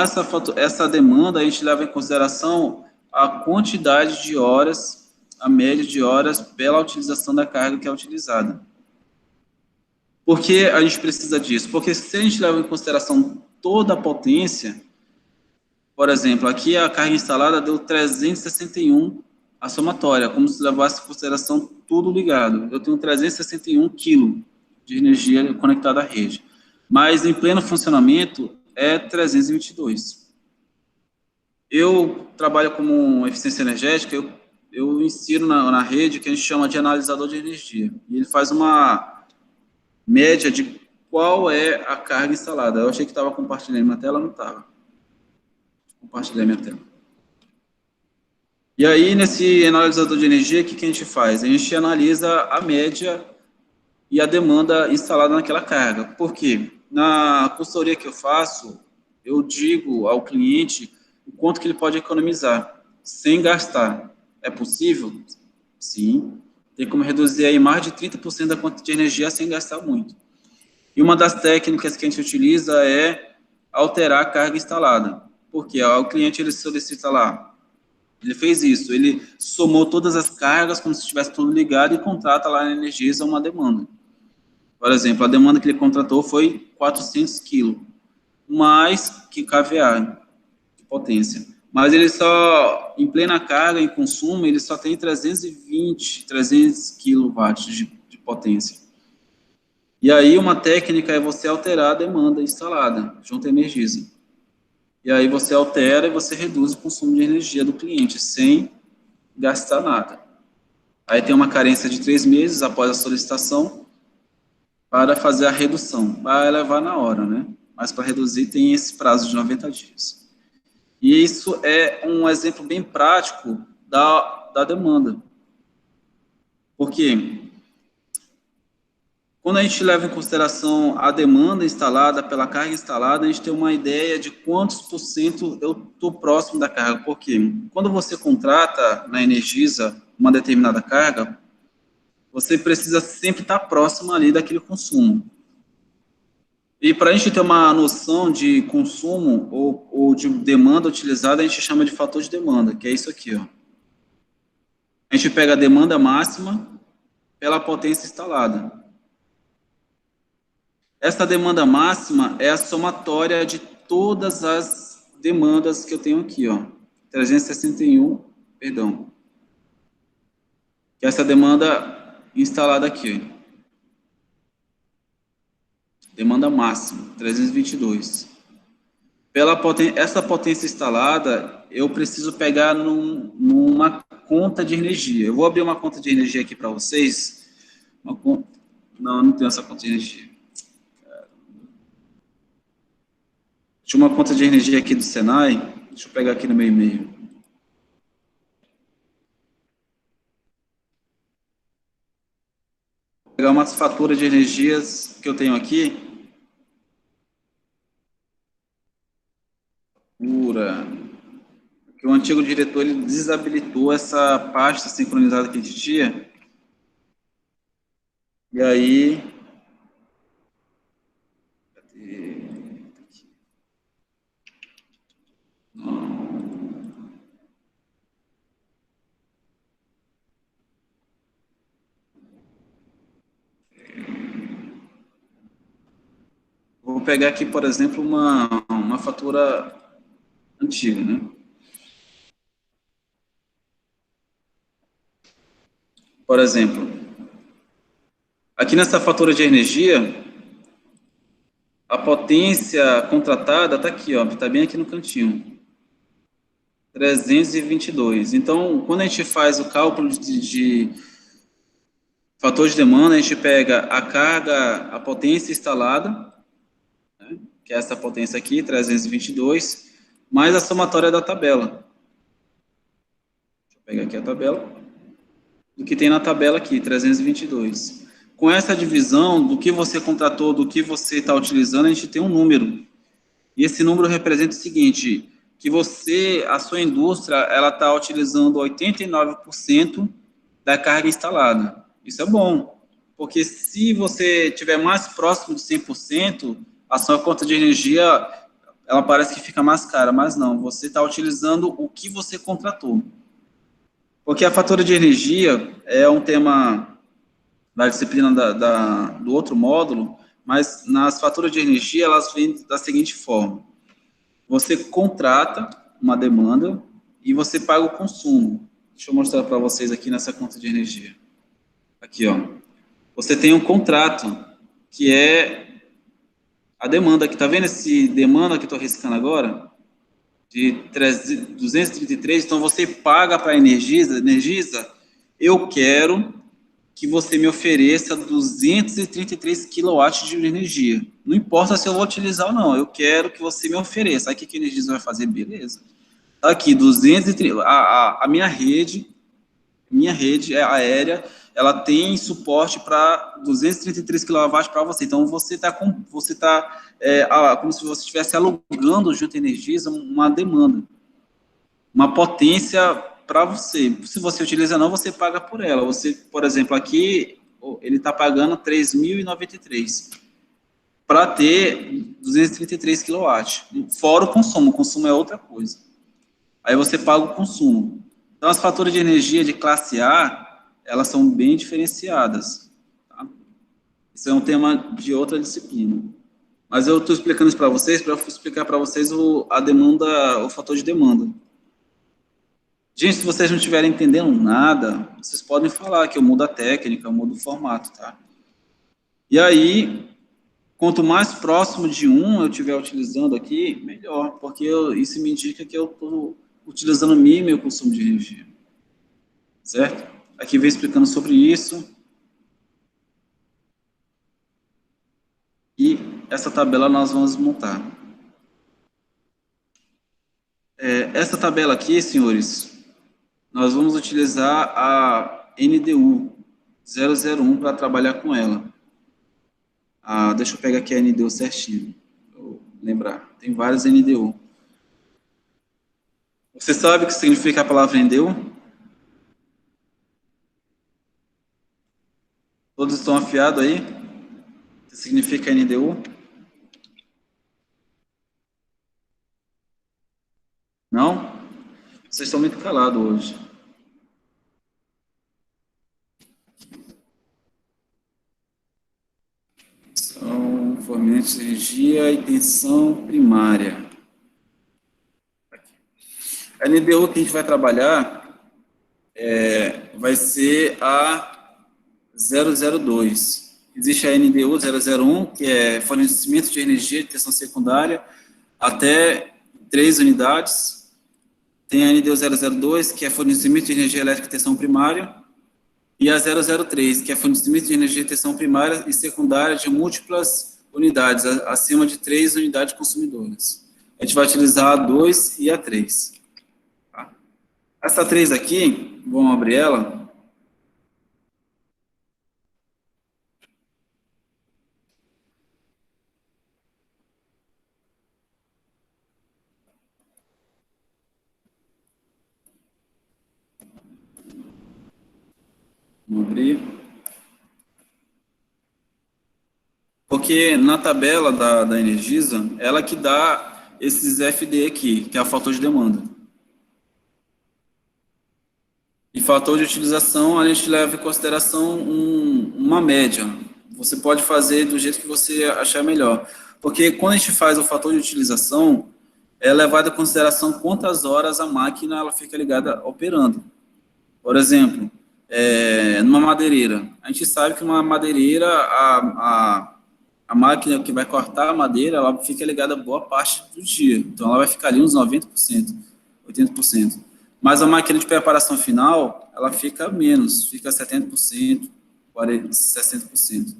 S1: essa demanda, a gente leva em consideração a quantidade de horas, a média de horas pela utilização da carga que é utilizada. Por que a gente precisa disso? Porque se a gente leva em consideração toda a potência, por exemplo, aqui a carga instalada deu 361 a somatória, como se levasse em consideração tudo ligado. Eu tenho 361 kg de energia conectada à rede, mas em pleno funcionamento é 322. Eu trabalho como eficiência energética, eu ensino na rede que a gente chama de analisador de energia, e ele faz uma média de qual é a carga instalada. Eu achei que estava compartilhando minha tela, não estava. Compartilhei minha tela. E aí, nesse analisador de energia, o que a gente faz? A gente analisa a média e a demanda instalada naquela carga. Por quê? Na consultoria que eu faço, eu digo ao cliente o quanto que ele pode economizar, sem gastar. É possível? Sim. Tem como reduzir aí mais de 30% da conta de energia sem gastar muito. E uma das técnicas que a gente utiliza é alterar a carga instalada. Porque o cliente, ele solicita lá, ele fez isso, ele somou todas as cargas como se estivesse tudo ligado e contrata lá na Energisa uma demanda. Por exemplo, a demanda que ele contratou foi 400 kg, mais que kVA de potência. Mas ele só, em plena carga, em consumo, ele só tem 300 kW de potência. E aí uma técnica é você alterar a demanda instalada junto à Energisa. e aí você altera e você reduz o consumo de energia do cliente, sem gastar nada. Aí tem uma carência de 3 meses após a solicitação para fazer a redução. Vai levar na hora, né? Mas para reduzir tem esse prazo de 90 dias. E isso é um exemplo bem prático da demanda. Porque quando a gente leva em consideração a demanda instalada pela carga instalada, a gente tem uma ideia de quantos por cento eu estou próximo da carga. Porque quando você contrata na Energisa uma determinada carga, você precisa sempre estar próximo ali daquele consumo. E para a gente ter uma noção de consumo ou de demanda utilizada, a gente chama de fator de demanda, que é isso aqui, ó. A gente pega a demanda máxima pela potência instalada. Essa demanda máxima é a somatória de todas as demandas que eu tenho aqui, ó. 361, perdão. Que é essa demanda instalada aqui. Demanda máxima, 322. Essa potência instalada, eu preciso pegar numa conta de energia. Eu vou abrir uma conta de energia aqui para vocês. Não tenho essa conta de energia. Tinha uma conta de energia aqui do Senai. Deixa eu pegar aqui no meu e-mail. Vou pegar umas faturas de energias que eu tenho aqui. Que o antigo diretor ele desabilitou essa pasta sincronizada que a gente tinha. E aí... Vou pegar aqui, por exemplo, uma fatura antiga, né? Por exemplo, aqui nessa fatura de energia, a potência contratada está aqui, ó, está bem aqui no cantinho. 322. Então, quando a gente faz o cálculo de fator de demanda, a gente pega a carga, a potência instalada, né, que é essa potência aqui, 322, mais a somatória da tabela. Deixa eu pegar aqui a tabela. Do que tem na tabela aqui, 322. Com essa divisão do que você contratou, do que você está utilizando, a gente tem um número. E esse número representa o seguinte, que a sua indústria, ela está utilizando 89% da carga instalada. Isso é bom, porque se você estiver mais próximo de 100%, a sua conta de energia, ela parece que fica mais cara, mas não, você está utilizando o que você contratou. Porque a fatura de energia é um tema da disciplina do outro módulo, mas nas faturas de energia, elas vêm da seguinte forma. Você contrata uma demanda e você paga o consumo. Deixa eu mostrar para vocês aqui nessa conta de energia. Aqui, ó. Você tem um contrato, que é a demanda aqui. Tá vendo esse demanda que eu estou riscando agora? De 233, então você paga para a Energisa, eu quero que você me ofereça 233 kW de energia. Não importa se eu vou utilizar ou não, eu quero que você me ofereça. Aí o que a Energisa vai fazer? Beleza. Tá aqui, 230, a minha rede aérea, ela tem suporte para 233 kW para você. Então, você está como se você estivesse alugando junto à Energisa uma demanda, uma potência para você. Se você utiliza não, você paga por ela. Você, por exemplo, aqui, ele está pagando 3.093 para ter 233 kW. Fora o consumo é outra coisa. Aí você paga o consumo. Então, as faturas de energia de classe A, elas são bem diferenciadas. Tá? Isso é um tema de outra disciplina. Mas eu estou explicando isso para explicar para vocês a demanda, o fator de demanda. Gente, se vocês não estiverem entendendo nada, vocês podem falar que eu mudo a técnica, eu mudo o formato, tá? E aí, Quanto mais próximo de 1 eu estiver utilizando aqui, melhor, porque isso me indica que eu estou utilizando meu consumo de energia. Certo? Aqui vem explicando sobre isso. E essa tabela nós vamos montar. Essa tabela aqui, senhores, nós vamos utilizar a NDU 001 para trabalhar com ela. Deixa eu pegar aqui a NDU certinho. Vou lembrar, tem várias NDU. Você sabe o que significa a palavra NDU? Todos estão afiados aí? O que significa NDU? Não? Vocês estão muito calados hoje. São fornecedores de energia e tensão primária. A NDU que a gente vai trabalhar vai ser a 002. Existe a NDU 001, que é fornecimento de energia de tensão secundária até 3 unidades. Tem a NDU 002, que é fornecimento de energia elétrica de tensão primária. E a 003, que é fornecimento de energia de tensão primária e secundária de múltiplas unidades, acima de 3 unidades consumidoras. A gente vai utilizar a 2 e a 3. Tá? Essa 3 aqui, vamos abrir ela. Vamos abrir. Porque na tabela da Energisa, ela que dá esses FD aqui, que é o fator de demanda. E fator de utilização, a gente leva em consideração uma média. Você pode fazer do jeito que você achar melhor. Porque quando a gente faz o fator de utilização, é levado em consideração quantas horas a máquina ela fica ligada operando. Por exemplo, numa madeireira. A gente sabe que uma madeireira, a máquina que vai cortar a madeira, ela fica ligada boa parte do dia. Então, ela vai ficar ali uns 90%, 80%. Mas a máquina de preparação final, ela fica menos, fica 70%, 40%, 60%.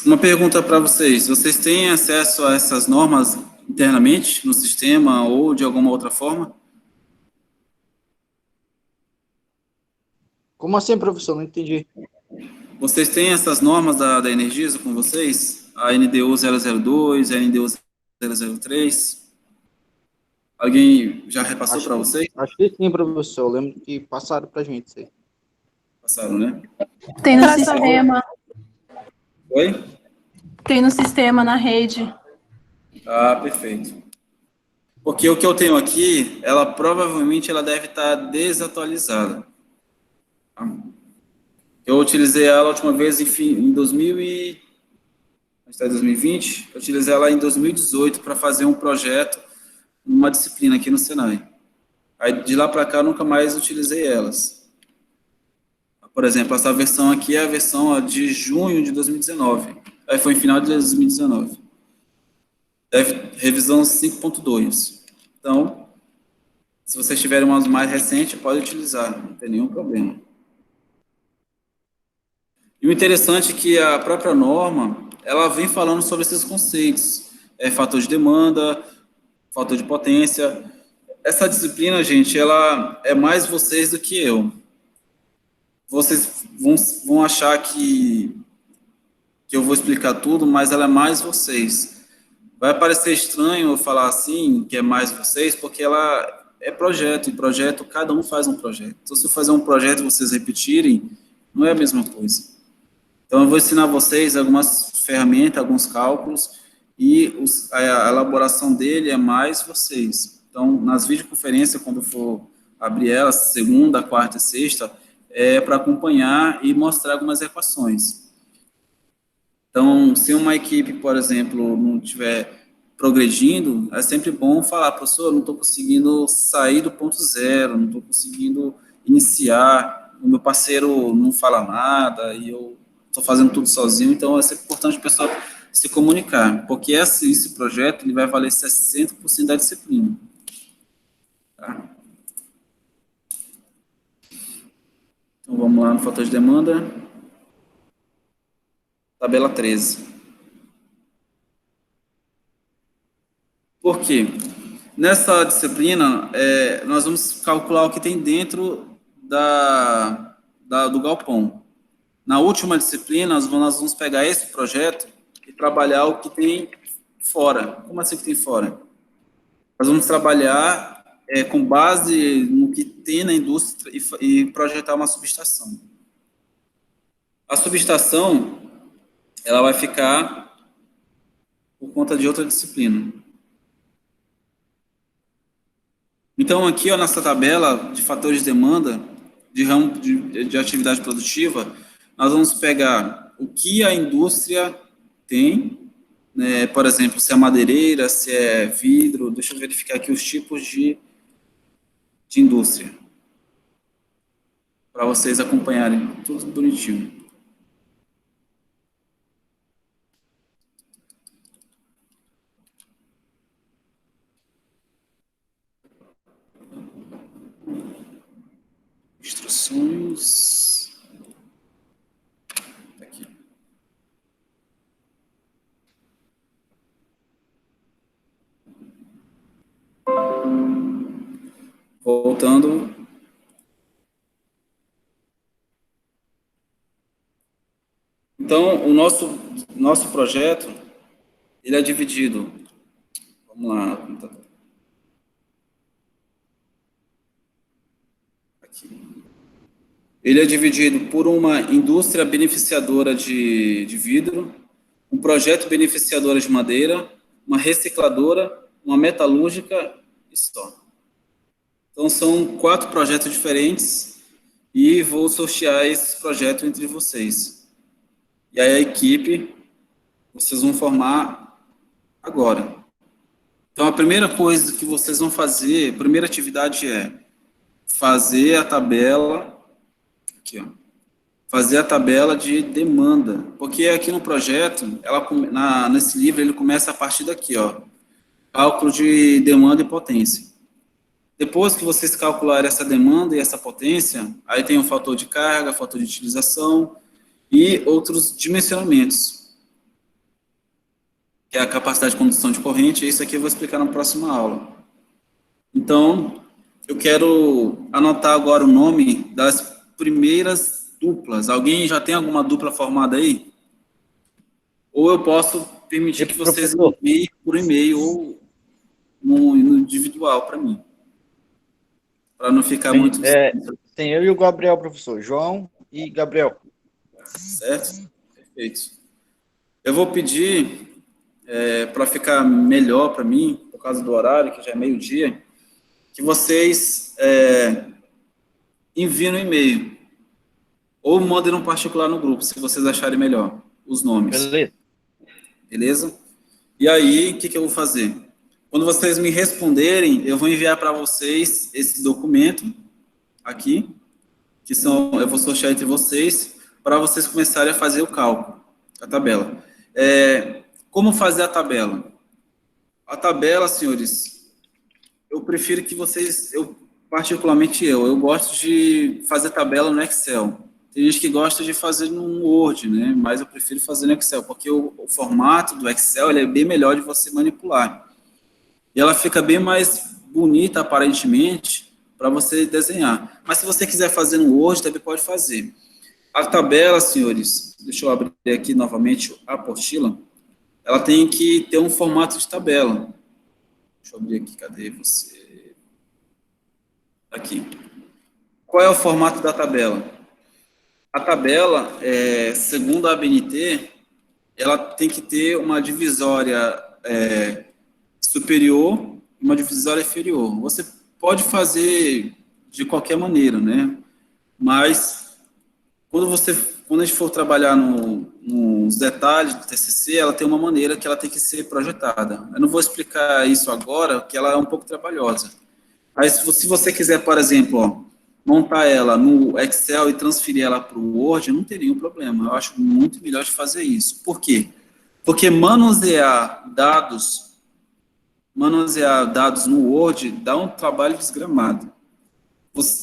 S1: Uma pergunta para vocês. Vocês têm acesso a essas normas internamente no sistema ou de alguma outra forma?
S2: Como assim, professor? Não entendi.
S1: Vocês têm essas normas da Energisa com vocês? A NDU 002, a NDU 003? Alguém já repassou para vocês?
S2: Acho que sim, professor. Eu lembro que passaram para a gente isso aí.
S1: Passaram, né?
S4: Tem no sistema.
S1: Oi?
S4: Tem no sistema, na rede.
S1: Perfeito. Porque o que eu tenho aqui, ela provavelmente ela deve estar desatualizada. Eu utilizei ela a última vez em 2020, eu utilizei ela em 2018 para fazer um projeto, uma disciplina aqui no Senai. Aí, de lá para cá, eu nunca mais utilizei elas. Por exemplo, essa versão aqui é a versão de junho de 2019. Aí foi em final de 2019. Revisão 5.2. Então, se vocês tiverem umas mais recentes, pode utilizar, não tem nenhum problema. E o interessante é que a própria norma, ela vem falando sobre esses conceitos. Fator de demanda, fator de potência. Essa disciplina, gente, ela é mais vocês do que eu. Vocês vão achar que eu vou explicar tudo, mas ela é mais vocês. Vai parecer estranho eu falar assim, que é mais vocês, porque ela é projeto, e projeto, cada um faz um projeto. Então, se eu fazer um projeto e vocês repetirem, não é a mesma coisa. Então, eu vou ensinar vocês algumas ferramentas, alguns cálculos, e a elaboração dele é mais vocês. Então, nas videoconferências, quando for abrir elas, segunda, quarta e sexta, para acompanhar e mostrar algumas equações. Então, se uma equipe, por exemplo, não estiver progredindo, é sempre bom falar, professor, eu não estou conseguindo sair do ponto zero, não estou conseguindo iniciar, o meu parceiro não fala nada, e eu estou fazendo tudo sozinho, então é sempre importante o pessoal se comunicar, porque esse projeto ele vai valer 60% da disciplina. Tá? Então, vamos lá no fator de demanda. Tabela 13. Por quê? Nessa disciplina, nós vamos calcular o que tem dentro do galpão. Na última disciplina, nós vamos pegar esse projeto e trabalhar o que tem fora. Como assim que tem fora? Nós vamos trabalhar com base no que tem na indústria e projetar uma subestação. A subestação, ela vai ficar por conta de outra disciplina. Então, aqui, ó, nessa tabela de fatores de demanda, de ramo de atividade produtiva, nós vamos pegar o que a indústria tem, né, por exemplo, se é madeireira, se é vidro, deixa eu verificar aqui os tipos de indústria, para vocês acompanharem tudo bonitinho. Instruções. Aqui. Voltando. Então, o nosso projeto, ele é dividido. Vamos lá, computador. Aqui. Ele é dividido por uma indústria beneficiadora de vidro, um projeto beneficiadora de madeira, uma recicladora, uma metalúrgica e só. Então, são 4 projetos diferentes e vou sortear esse projeto entre vocês. E aí a equipe, vocês vão formar agora. Então, a primeira coisa que vocês vão fazer, a primeira atividade é fazer a tabela, aqui, ó, fazer a tabela de demanda, porque aqui no projeto, nesse livro, ele começa a partir daqui, ó, cálculo de demanda e potência. Depois que vocês calcularem essa demanda e essa potência, aí tem o fator de carga, fator de utilização e outros dimensionamentos, que é a capacidade de condução de corrente, e isso aqui eu vou explicar na próxima aula. Então, eu quero anotar agora o nome das primeiras duplas. Alguém já tem alguma dupla formada aí? Ou eu posso permitir que vocês enviem por e-mail ou no individual para mim. Para não ficar muito...
S2: Tem eu e o Gabriel, professor. João e Gabriel.
S1: Certo? Perfeito. Eu vou pedir, para ficar melhor para mim, por causa do horário, que já é meio-dia, que vocês enviem no e-mail. Ou mandem no particular no grupo, se vocês acharem melhor, os nomes.
S2: Beleza.
S1: Beleza? E aí, o que eu vou fazer? Quando vocês me responderem, eu vou enviar para vocês esse documento aqui, eu vou sortear entre vocês, para vocês começarem a fazer o cálculo, a tabela. Como fazer a tabela? A tabela, senhores, eu prefiro que vocês, particularmente eu gosto de fazer tabela no Excel. Tem gente que gosta de fazer no Word, né? Mas eu prefiro fazer no Excel, porque o formato do Excel ele é bem melhor de você manipular. E ela fica bem mais bonita, aparentemente, para você desenhar. Mas se você quiser fazer no Word, também pode fazer. A tabela, senhores, deixa eu abrir aqui novamente a apostila, ela tem que ter um formato de tabela. Deixa eu abrir aqui, cadê você? Aqui. Qual é o formato da tabela? A tabela, segundo a ABNT, ela tem que ter uma divisória superior e uma divisória inferior. Você pode fazer de qualquer maneira, né? Mas, quando você quando a gente for trabalhar nos detalhes do TCC, ela tem uma maneira que ela tem que ser projetada. Eu não vou explicar isso agora, porque ela é um pouco trabalhosa. Aí, se você quiser, por exemplo, ó, montar ela no Excel e transferir ela para o Word, não tem nenhum problema. Eu acho muito melhor de fazer isso. Por quê? Porque manusear dados no Word dá um trabalho desgramado. Deixa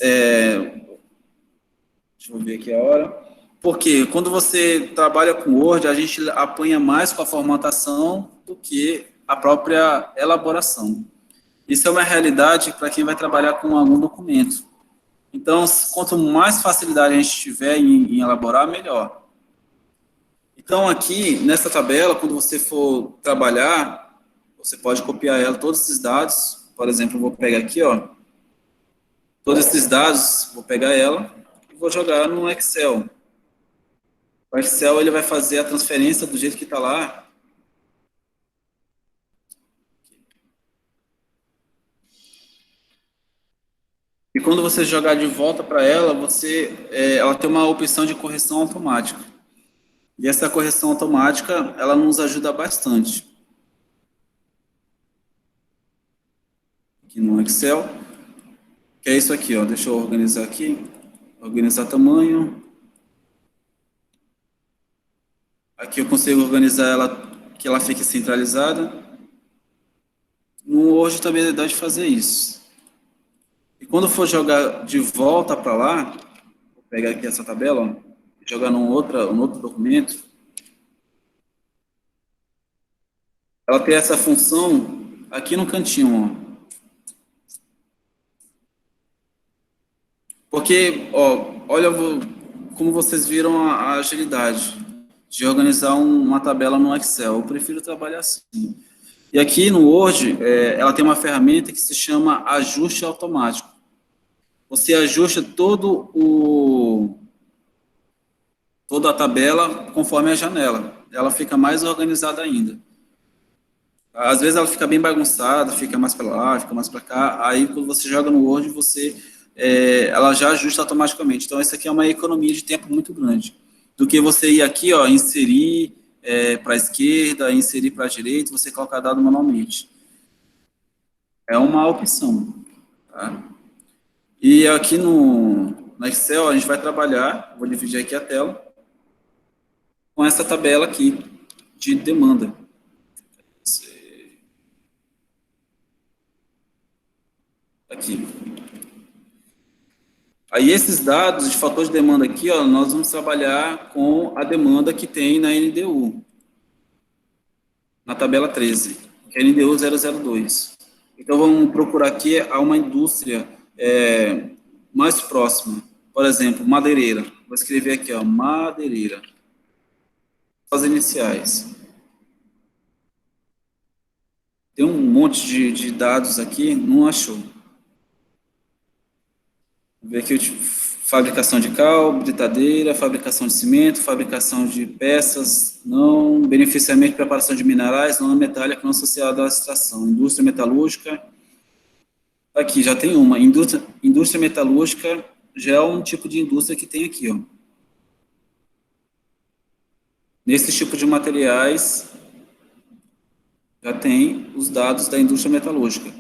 S1: eu ver aqui a hora. Porque quando você trabalha com Word, a gente apanha mais com a formatação do que a própria elaboração. Isso é uma realidade para quem vai trabalhar com algum documento. Então, quanto mais facilidade a gente tiver em elaborar, melhor. Então, aqui, nessa tabela, quando você for trabalhar, você pode copiar ela, todos esses dados. Por exemplo, eu vou pegar aqui, ó. Todos esses dados, vou pegar ela e vou jogar no Excel. O Excel, ele vai fazer a transferência do jeito que está lá. E quando você jogar de volta para ela, ela tem uma opção de correção automática. E essa correção automática, ela nos ajuda bastante. Aqui no Excel, que é isso aqui, ó. Deixa eu organizar aqui. Organizar tamanho. Aqui eu consigo organizar ela, que ela fique centralizada. No Word também dá de fazer isso. E quando for jogar de volta para lá, vou pegar aqui essa tabela, ó, jogar num outro documento, ela tem essa função aqui no cantinho, ó. Porque, ó, olha como vocês viram a agilidade de organizar uma tabela no Excel. Eu prefiro trabalhar assim. E aqui no Word, ela tem uma ferramenta que se chama ajuste automático. Você ajusta toda a tabela conforme a janela. Ela fica mais organizada ainda. Às vezes ela fica bem bagunçada, fica mais para lá, fica mais para cá. Aí, quando você joga no Word, ela já ajusta automaticamente. Então, isso aqui é uma economia de tempo muito grande. Do que você ir aqui, ó, inserir para a esquerda, inserir para a direita, você colocar dado manualmente. É uma opção. Tá? E aqui no Excel, a gente vai trabalhar, vou dividir aqui a tela, com essa tabela aqui de demanda. Aqui. Aí esses dados de fator de demanda aqui, ó, nós vamos trabalhar com a demanda que tem na NDU, na tabela 13, que é NDU 002. Então vamos procurar aqui a uma indústria mais próxima. Por exemplo, madeireira. Vou escrever aqui, ó, madeireira. As iniciais. Tem um monte de dados aqui, não achou. Vou ver aqui, fabricação de cal, britadeira, fabricação de cimento, fabricação de peças, não, beneficiamento e preparação de minerais, não metálica, não associada à extração, indústria metalúrgica. Aqui, já tem uma, indústria metalúrgica, já é um tipo de indústria que tem aqui, ó. Nesse tipo de materiais, já tem os dados da indústria metalúrgica.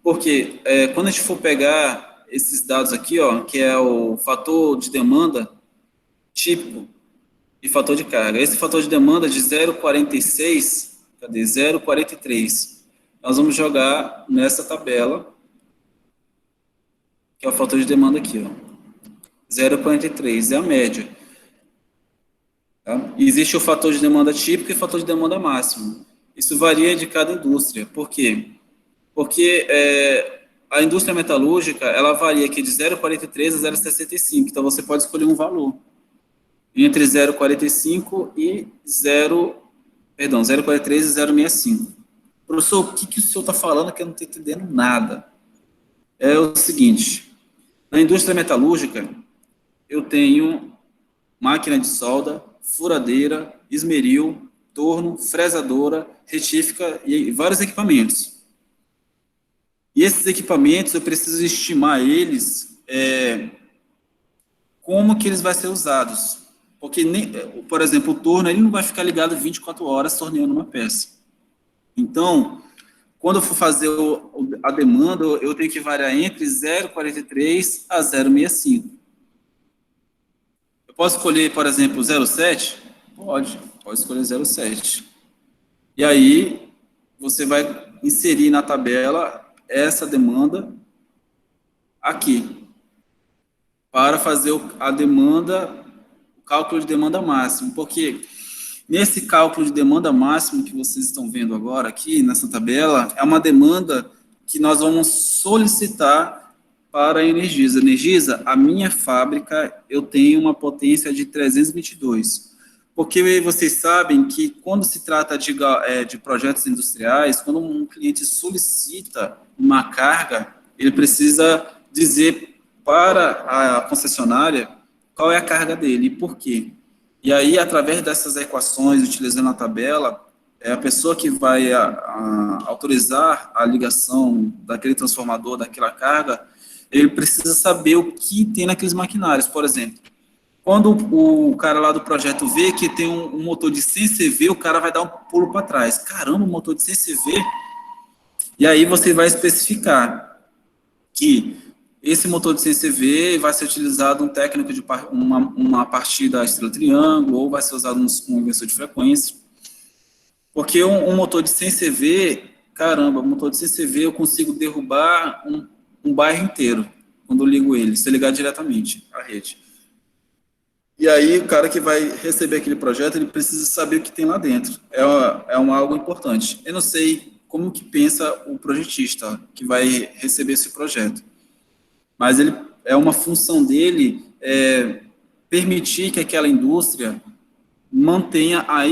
S1: Porque quando a gente for pegar esses dados aqui, ó, que é o fator de demanda típico e fator de carga. Esse fator de demanda de 0,46, cadê? 0,43. Nós vamos jogar nessa tabela, que é o fator de demanda aqui, ó. 0,43 é a média. Tá? Existe o fator de demanda típico e o fator de demanda máximo. Isso varia de cada indústria. Por quê? Porque a indústria metalúrgica, ela varia aqui de 0,43 a 0,65. Então, você pode escolher um valor entre 0,45 e 0,43 e 0,65. Professor, o que o senhor está falando que eu não estou entendendo nada? É o seguinte, na indústria metalúrgica, eu tenho máquina de solda, furadeira, esmeril, torno, fresadora, retífica e vários equipamentos. E esses equipamentos, eu preciso estimar eles, como que eles vão ser usados. Porque, por exemplo, o torno ele não vai ficar ligado 24 horas torneando uma peça. Então, quando eu for fazer a demanda, eu tenho que variar entre 0,43 a 0,65. Eu posso escolher, por exemplo, 0,7? Pode escolher 0,7. E aí, você vai inserir na tabela essa demanda aqui, para fazer a demanda, o cálculo de demanda máximo, porque nesse cálculo de demanda máximo que vocês estão vendo agora aqui, nessa tabela, é uma demanda que nós vamos solicitar para a Energisa. Energisa, a minha fábrica, eu tenho uma potência de 322, porque vocês sabem que quando se trata de projetos industriais, quando um cliente solicita uma carga, ele precisa dizer para a concessionária qual é a carga dele e por quê. E aí, através dessas equações, utilizando a tabela, a pessoa que vai autorizar a ligação daquele transformador, daquela carga, ele precisa saber o que tem naqueles maquinários. Por exemplo, quando o cara lá do projeto vê que tem um motor de 100 CV, o cara vai dar um pulo para trás. Caramba, um motor de 100 CV? E aí você vai especificar que esse motor de 100 CV vai ser utilizado um técnico de uma partida estrela triângulo, ou vai ser usado um inversor de frequência. Porque um motor de 100 CV, caramba, um motor de 100 CV eu consigo derrubar um bairro inteiro, quando eu ligo ele, se eu ligar diretamente à rede. E aí o cara que vai receber aquele projeto, ele precisa saber o que tem lá dentro. É algo importante. Eu não sei como que pensa o projetista que vai receber esse projeto, mas é uma função dele permitir que aquela indústria mantenha a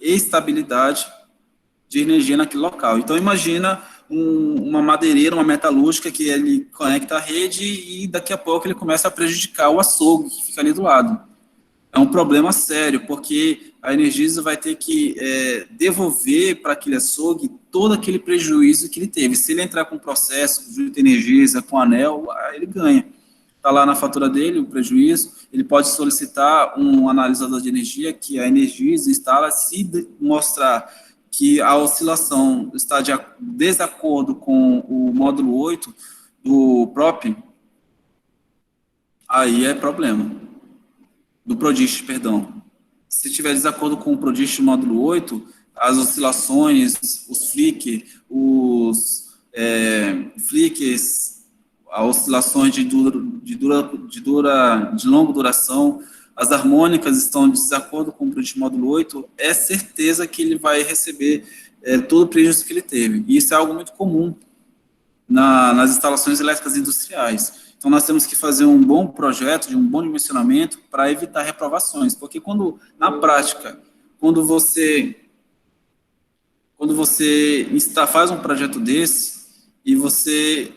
S1: estabilidade de energia naquele local. Então, imagina uma madeireira, uma metalúrgica que ele conecta à rede e daqui a pouco ele começa a prejudicar o açougue que fica ali do lado. É um problema sério, porque a Energisa vai ter que devolver para aquele açougue todo aquele prejuízo que ele teve. Se ele entrar com processo, junto à Energisa, com anel, ele ganha. Está lá na fatura dele o prejuízo, ele pode solicitar um analisador de energia que a Energisa instala, se mostrar que a oscilação está de desacordo com o módulo 8 do PROP, aí é problema. Do PRODIST, perdão. Se tiver desacordo com o PRODIST módulo 8, as oscilações, os flickers, as oscilações de longa duração, as harmônicas estão em desacordo com o PRODIST módulo 8, é certeza que ele vai receber todo o prejuízo que ele teve. E isso é algo muito comum nas instalações elétricas industriais. Então, nós temos que fazer um bom projeto, de um bom dimensionamento, para evitar reprovações. Porque, na prática, quando você faz um projeto desse, e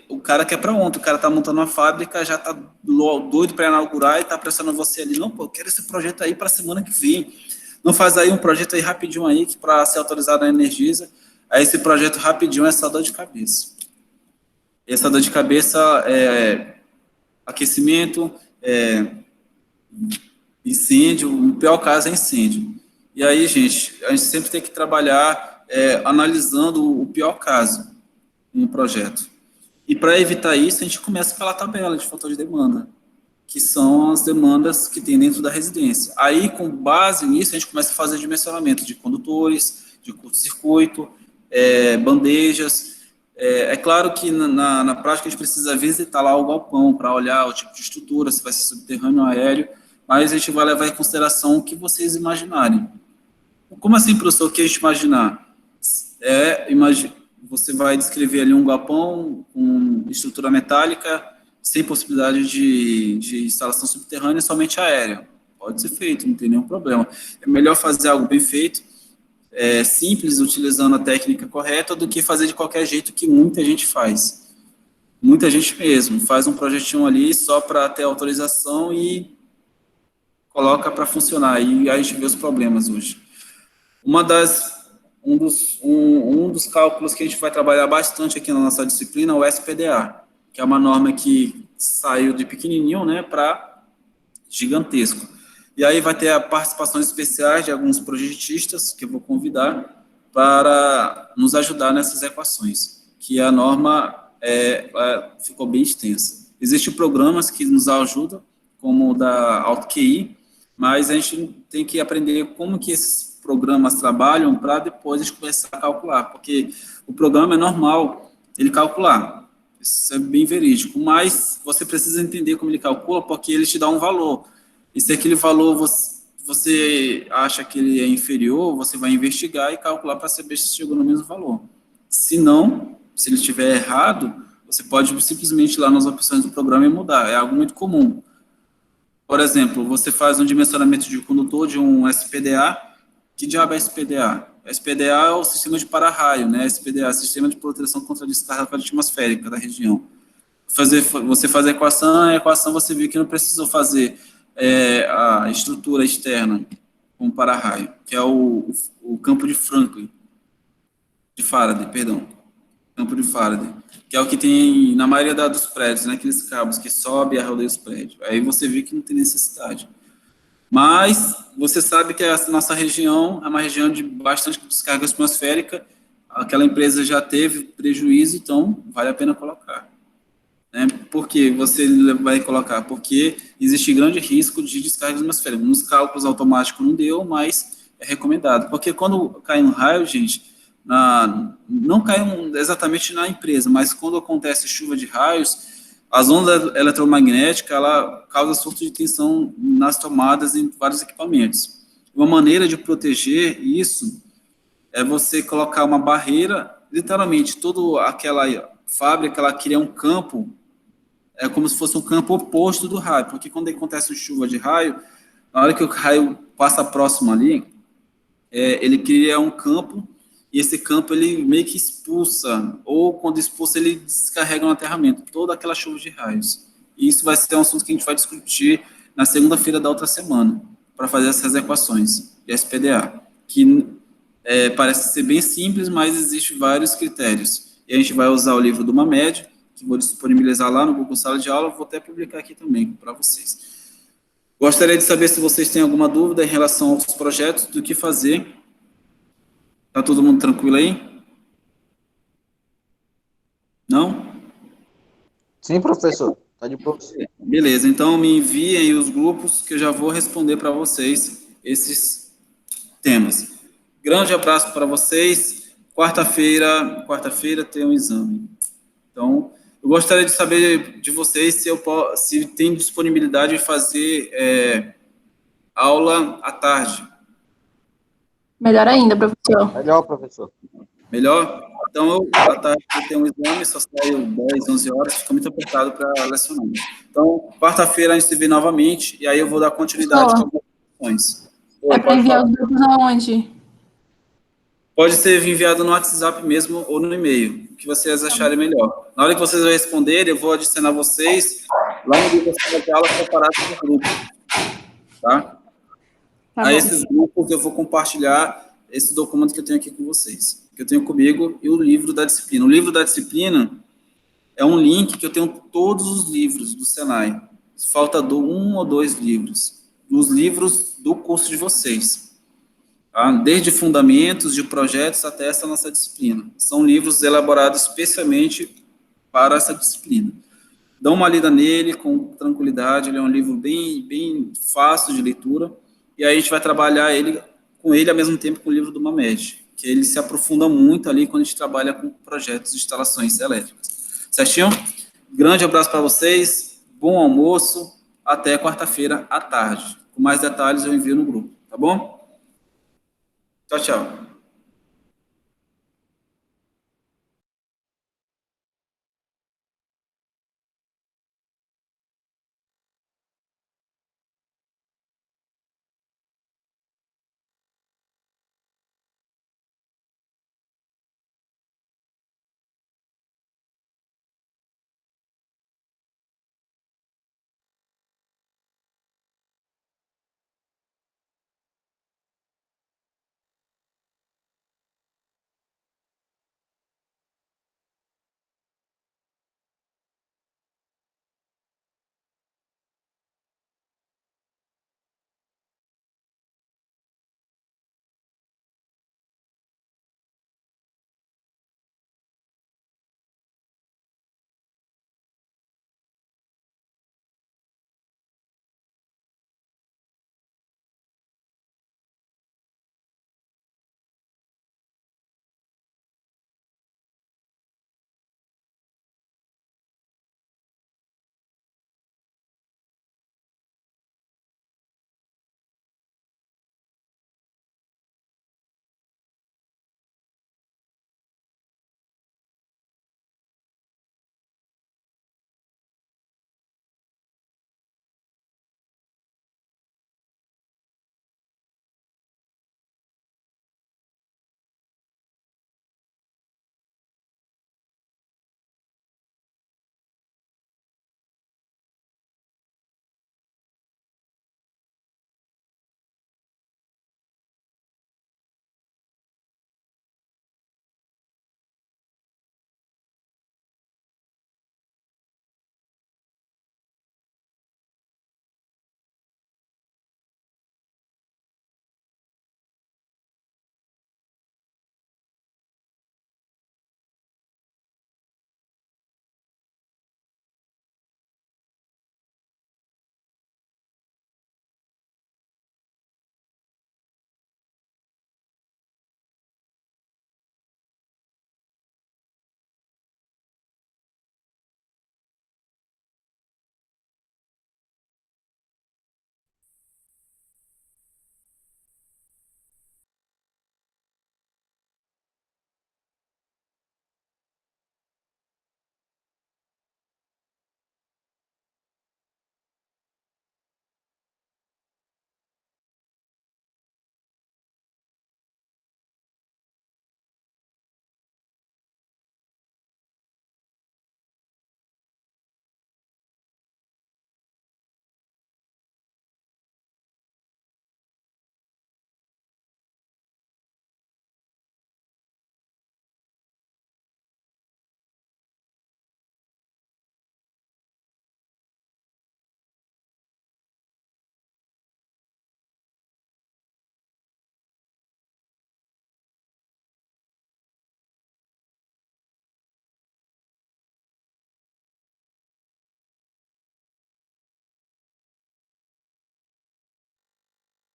S1: o cara quer para ontem, o cara está montando uma fábrica, já está doido para inaugurar, e está pressionando você ali, não, pô, eu quero esse projeto aí para a semana que vem. Não faz aí um projeto aí rapidinho aí, para ser autorizado na Energisa, aí esse projeto rapidinho é só dor de cabeça. E essa dor de cabeça aquecimento, incêndio, no pior caso é incêndio. E aí, gente, a gente sempre tem que trabalhar analisando o pior caso no projeto. E para evitar isso, a gente começa pela tabela de fator de demanda, que são as demandas que tem dentro da residência. Aí, com base nisso, a gente começa a fazer dimensionamento de condutores, de curto-circuito, bandejas. É claro que na prática a gente precisa visitar lá o galpão para olhar o tipo de estrutura, se vai ser subterrâneo ou aéreo, mas a gente vai levar em consideração o que vocês imaginarem. Como assim, professor, o que a gente imaginar? Você vai descrever ali um galpão com estrutura metálica, sem possibilidade de instalação subterrânea, somente aérea. Pode ser feito, não tem nenhum problema. É melhor fazer algo bem feito, simples, utilizando a técnica correta, do que fazer de qualquer jeito que muita gente faz. Muita gente mesmo faz um projetinho ali só para ter autorização e coloca para funcionar. E aí a gente vê os problemas hoje. Um dos cálculos que a gente vai trabalhar bastante aqui na nossa disciplina é o SPDA, que é uma norma que saiu de pequenininho, né, para gigantesco. E aí vai ter a participações especiais de alguns projetistas que eu vou convidar para nos ajudar nessas equações, que a norma ficou bem extensa. Existem programas que nos ajudam, como o da AutoQI, mas a gente tem que aprender como que esses programas trabalham para depois a gente começar a calcular, porque o programa é normal ele calcular, isso é bem verídico, mas você precisa entender como ele calcula, porque ele te dá um valor, e se aquele valor você acha que ele é inferior, você vai investigar e calcular para saber se chegou no mesmo valor. Se não, se ele estiver errado, você pode simplesmente ir lá nas opções do programa e mudar, é algo muito comum. Por exemplo, você faz um dimensionamento de condutor de um SPDA. Que diabo é SPDA? SPDA é o sistema de para-raio, né? SPDA, Sistema de Proteção contra a Descarga Atmosférica da região. Você faz a equação você viu que não precisou fazer a estrutura externa com para-raio, que é o campo de Franklin, de Faraday, perdão. Campo de Faraday, que é o que tem na maioria dos prédios, né? Aqueles cabos que sobem e arrodeiam os prédios. Aí você vê que não tem necessidade. Mas você sabe que a nossa região é uma região de bastante descarga atmosférica, aquela empresa já teve prejuízo, então vale a pena colocar. Né? Por que você vai colocar? Porque existe grande risco de descarga atmosférica. Nos cálculos automáticos não deu, mas é recomendado. Porque quando cai um raio, gente, não cai exatamente na empresa, mas quando acontece chuva de raios, as ondas eletromagnéticas, ela causa surto de tensão nas tomadas em vários equipamentos. Uma maneira de proteger isso é você colocar uma barreira, literalmente, toda aquela fábrica, ela cria um campo, é como se fosse um campo oposto do raio, porque quando acontece chuva de raio, na hora que o raio passa próximo ali, ele cria um campo, e esse campo ele meio que expulsa, ou quando expulsa ele descarrega no aterramento, toda aquela chuva de raios. E isso vai ser um assunto que a gente vai discutir na segunda-feira da outra semana, para fazer essas equações de SPDA, que parece ser bem simples, mas existem vários critérios. E a gente vai usar o livro do Mamed, que vou disponibilizar lá no Google Sala de Aula, vou até publicar aqui também para vocês. Gostaria de saber se vocês têm alguma dúvida em relação aos projetos, do que fazer. Tá todo mundo tranquilo aí? Não?
S2: Sim, professor. Tá de boa.
S1: Beleza, então me enviem os grupos que eu já vou responder para vocês esses temas. Grande abraço para vocês. Quarta-feira tem um exame. Então, eu gostaria de saber de vocês se tem disponibilidade de fazer aula à tarde.
S4: Melhor ainda, professor.
S2: Melhor, professor.
S1: Melhor? Então, à tarde eu tenho um exame, só saio 10, 11 horas, fica muito apertado para lecionar. Então, quarta-feira a gente se vê novamente, e aí eu vou dar continuidade com algumas questões.
S4: É para enviar os grupos aonde?
S1: Pode ser enviado no WhatsApp mesmo ou no e-mail, o que vocês acharem melhor. Na hora que vocês responderem, eu vou adicionar vocês lá no grupo de aula separado do grupo. Tá?
S4: Tá
S1: Aí
S4: bom.
S1: esses grupos eu vou compartilhar esse documento que eu tenho aqui com vocês, que eu tenho comigo, e o livro da disciplina. O livro da disciplina é um link que eu tenho todos os livros do Senai. Falta um ou dois livros. Os livros do curso de vocês. Tá? Desde fundamentos de projetos até essa nossa disciplina. São livros elaborados especialmente para essa disciplina. Dá uma lida nele com tranquilidade, ele é um livro bem fácil de leitura, e aí a gente vai trabalhar com ele ao mesmo tempo com o livro do Mamed, que ele se aprofunda muito ali quando a gente trabalha com projetos de instalações elétricas. Certinho? Grande abraço para vocês, bom almoço, até quarta-feira à tarde. Com mais detalhes eu envio no grupo, tá bom? Tchau, tchau.